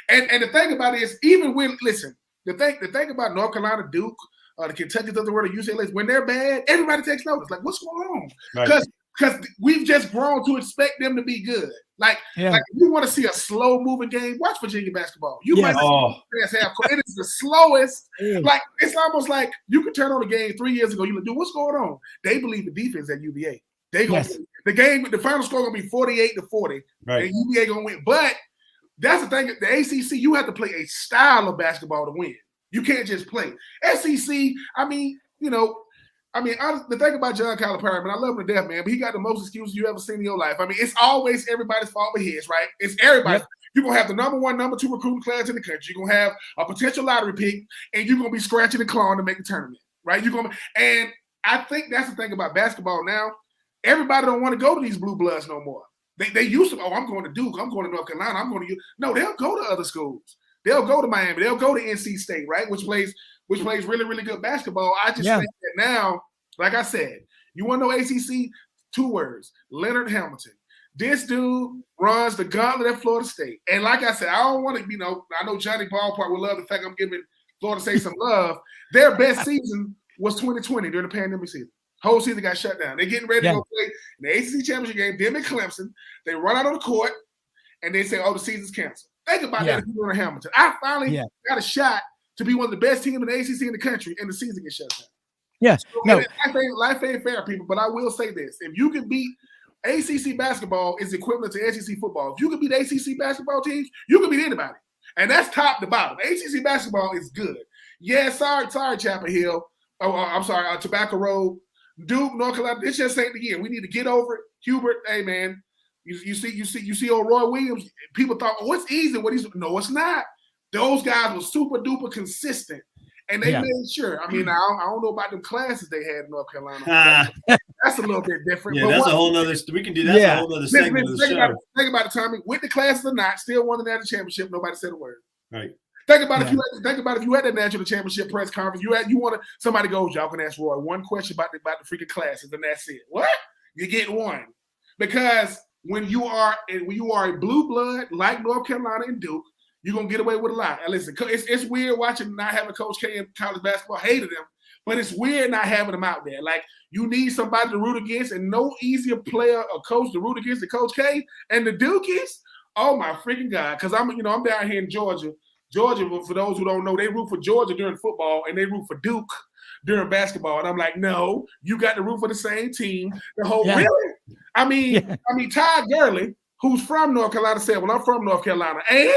Yeah. And the thing about it is, even when, listen, the thing about North Carolina, Duke, the Kentucky's of the world, UCLA, when they're bad, everybody takes notice. Like, what's going on? Because we've just grown to expect them to be good. Like if you want to see a slow moving game, watch Virginia basketball. You might see half court. It is the slowest. Like, it's almost like you could turn on a game 3 years ago. You like, dude, what's going on? They believe in defense at UVA. They gonna Yes. the final score gonna be 48-40, Right. and UVA gonna win. But that's the thing. The ACC, you have to play a style of basketball to win. You can't just play. SEC, I mean, the thing about John Calipari, man, I love him to death, man, but he got the most excuses you ever seen in your life. I mean, it's always everybody's fault but his, right? It's everybody. Yep. You're going to have the number 1, number 2 recruiting class in the country. You're going to have a potential lottery pick, and you're going to be scratching and clawing to make the tournament, right? And I think that's the thing about basketball now. Everybody don't want to go to these blue bloods no more. They used to, I'm going to Duke, I'm going to North Carolina, I'm going to no, they'll go to other schools. They'll go to Miami, they'll go to NC State, right? Which plays really, really good basketball. I just think that now, like I said, you want to know ACC? 2 words: Leonard Hamilton. This dude runs the gauntlet at Florida State. And like I said, I don't want to, I know Johnny Ballpark would love the fact I'm giving Florida State some love. Their best season was 2020 during the pandemic season. Whole season got shut down. They're getting ready to go play in the ACC championship game. Them and Clemson. They run out on the court, and they say, "Oh, the season's canceled." Think about that if you're in Hamilton. I finally got a shot to be one of the best teams in the ACC in the country, and the season gets shut down. Yeah, so, life ain't fair, people. But I will say this: if you can beat ACC basketball, is equivalent to SEC football. If you can beat ACC basketball teams, you can beat anybody, and that's top to bottom. ACC basketball is good. Yeah, sorry, Chapel Hill. Oh, I'm sorry, Tobacco Road. Duke, North Carolina, this just ain't the year. We need to get over it. Hubert, hey man, you see old Roy Williams. People thought, oh, it's easy. No, it's not. Those guys were super duper consistent, and they made sure. I mean, I don't know about them classes they had in North Carolina. That's a little bit different. Yeah, that's a whole nother. We can do that. A whole other segment of the show. Think about it, Tommy. With the classes or not, still won the national championship. Nobody said a word. Right. Think about if you had that national championship press conference, you wanted somebody goes, y'all can ask Roy one question about the freaking classes, and that's it. What? You get one. Because when you are a blue blood like North Carolina and Duke, you're gonna get away with a lot. And listen, it's weird watching not having Coach K in college basketball. Hated him, but it's weird not having him out there. Like, you need somebody to root against, and no easier player or coach to root against than Coach K and the Dukies. Oh my freaking God! Because I'm down here in Georgia. Georgia, for those who don't know, they root for Georgia during football and they root for Duke during basketball. And I'm like, no, you got to root for the same team. Really? I mean, Ty Gurley, who's from North Carolina, said, well, I'm from North Carolina. And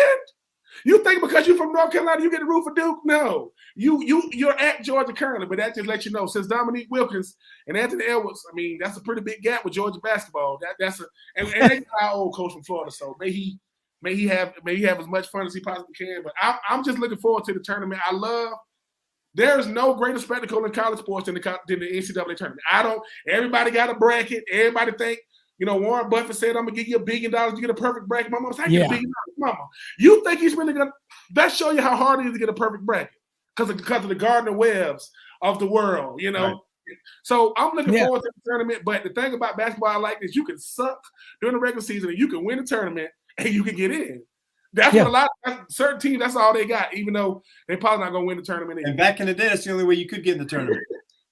you think because you're from North Carolina, you get to root for Duke? No. You're at Georgia currently, but that just lets you know, since Dominique Wilkins and Anthony Edwards, I mean, that's a pretty big gap with Georgia basketball. And they got our old coach from Florida, so may he have as much fun as he possibly can. But I'm just looking forward to the tournament. There's no greater spectacle in college sports than the NCAA tournament. Everybody got a bracket. Everybody think, Warren Buffett said, I'm going to give you $1 billion to get a perfect bracket. My mama said, I get $1 billion. Mama, you think he's really going to – that show you how hard it is to get a perfect bracket because of the Gardner Webbs of the world, Right. So I'm looking forward to the tournament. But the thing about basketball I like is you can suck during the regular season and you can win the tournament and you can get in. That's what certain teams, that's all they got, even though they're probably not going to win the tournament. And back in the day, that's the only way you could get in the tournament.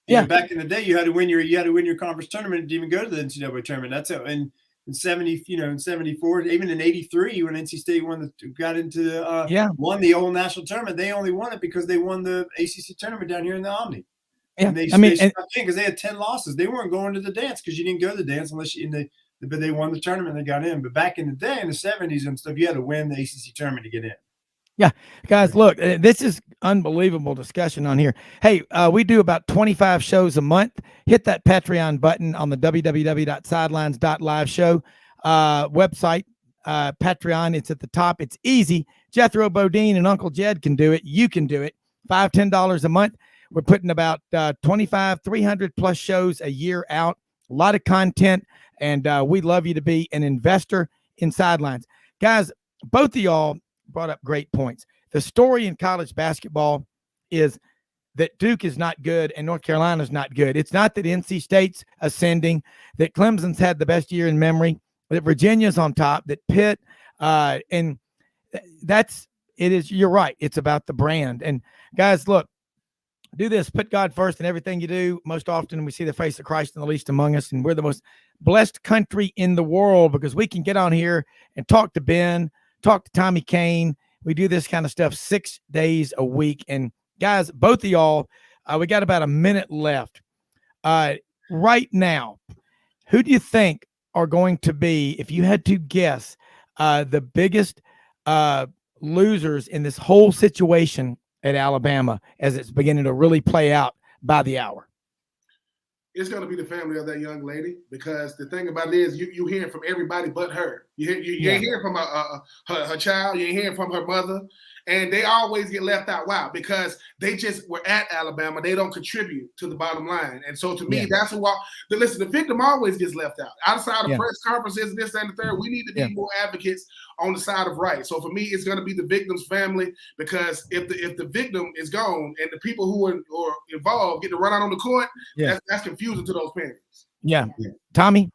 Back in the day, you had to win your conference tournament to even go to the NCAA tournament. That's how in 70, in 74, even in 83, when NC State won the old national tournament, they only won it because they won the ACC tournament down here in the Omni. Yeah. And they stopped because they had 10 losses. They weren't going to the dance because you didn't go to the dance unless but they won the tournament and they got in. But back in the day, in the 70s and stuff, you had to win the ACC tournament to get in. Yeah, guys, look, this is unbelievable discussion on here. Hey, we do about 25 shows a month. Hit that Patreon button on the www.sidelines.live show website, Patreon. It's at the top. It's easy. Jethro Bodine and Uncle Jed can do it. You can do it. $5, $10 a month. We're putting about 300 plus shows a year out. A lot of content. And we'd love you to be an investor in Sidelines. Guys, both of y'all brought up great points. The story in college basketball is that Duke is not good and North Carolina is not good. It's not that NC State's ascending, that Clemson's had the best year in memory, that Virginia's on top, that Pitt, and you're right. It's about the brand. And guys, look, do this. Put God first in everything you do. Most often we see the face of Christ in the least among us, and we're the most blessed country in the world because we can get on here and talk to Ben, talk to Tommy Kane. We do this kind of stuff 6 days a week. And guys, both of y'all, we got about a minute left. Right now, Who do you think are going to be, if you had to guess, the biggest losers in this whole situation at Alabama as it's beginning to really play out by the hour? It's going to be the family of that young lady, because the thing about it is you hearing from everybody but her. You ain't hearing from her child. You ain't hearing from her mother. And they always get left out. Why? Because they just were at Alabama. They don't contribute to the bottom line. And so to me, that's why. Listen, the victim always gets left out. Outside of press conferences, this and the third, we need to be more advocates on the side of right. So for me, it's going to be the victim's family, because if the victim is gone and the people who are involved get to run out on the court, that's confusing to those parents. Yeah. Tommy?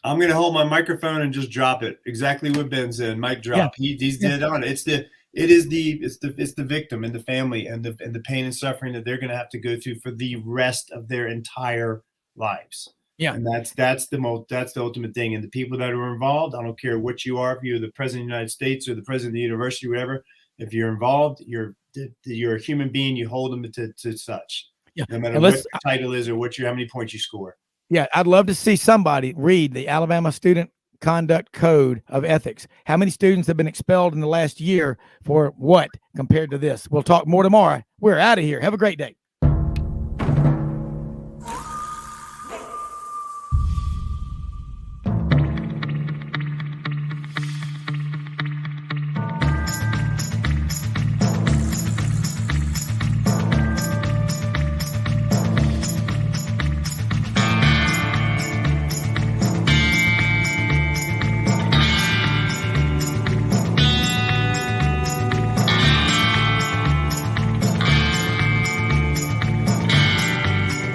I'm going to hold my microphone and just drop it. Exactly what Ben said. Mic drop. He's dead on it. It's the victim and the family and the pain and suffering that they're going to have to go through for the rest of their entire lives. Yeah. And that's the ultimate thing. And the people that are involved, I don't care what you are, if you're the president of the United States or the president of the university, whatever, if you're involved, you're a human being, you hold them to such. Yeah. No matter what your title is or how many points you score. Yeah, I'd love to see somebody read the Alabama Student Conduct Code of Ethics. How many students have been expelled in the last year for what compared to this? We'll talk more tomorrow. We're out of here. Have a great day.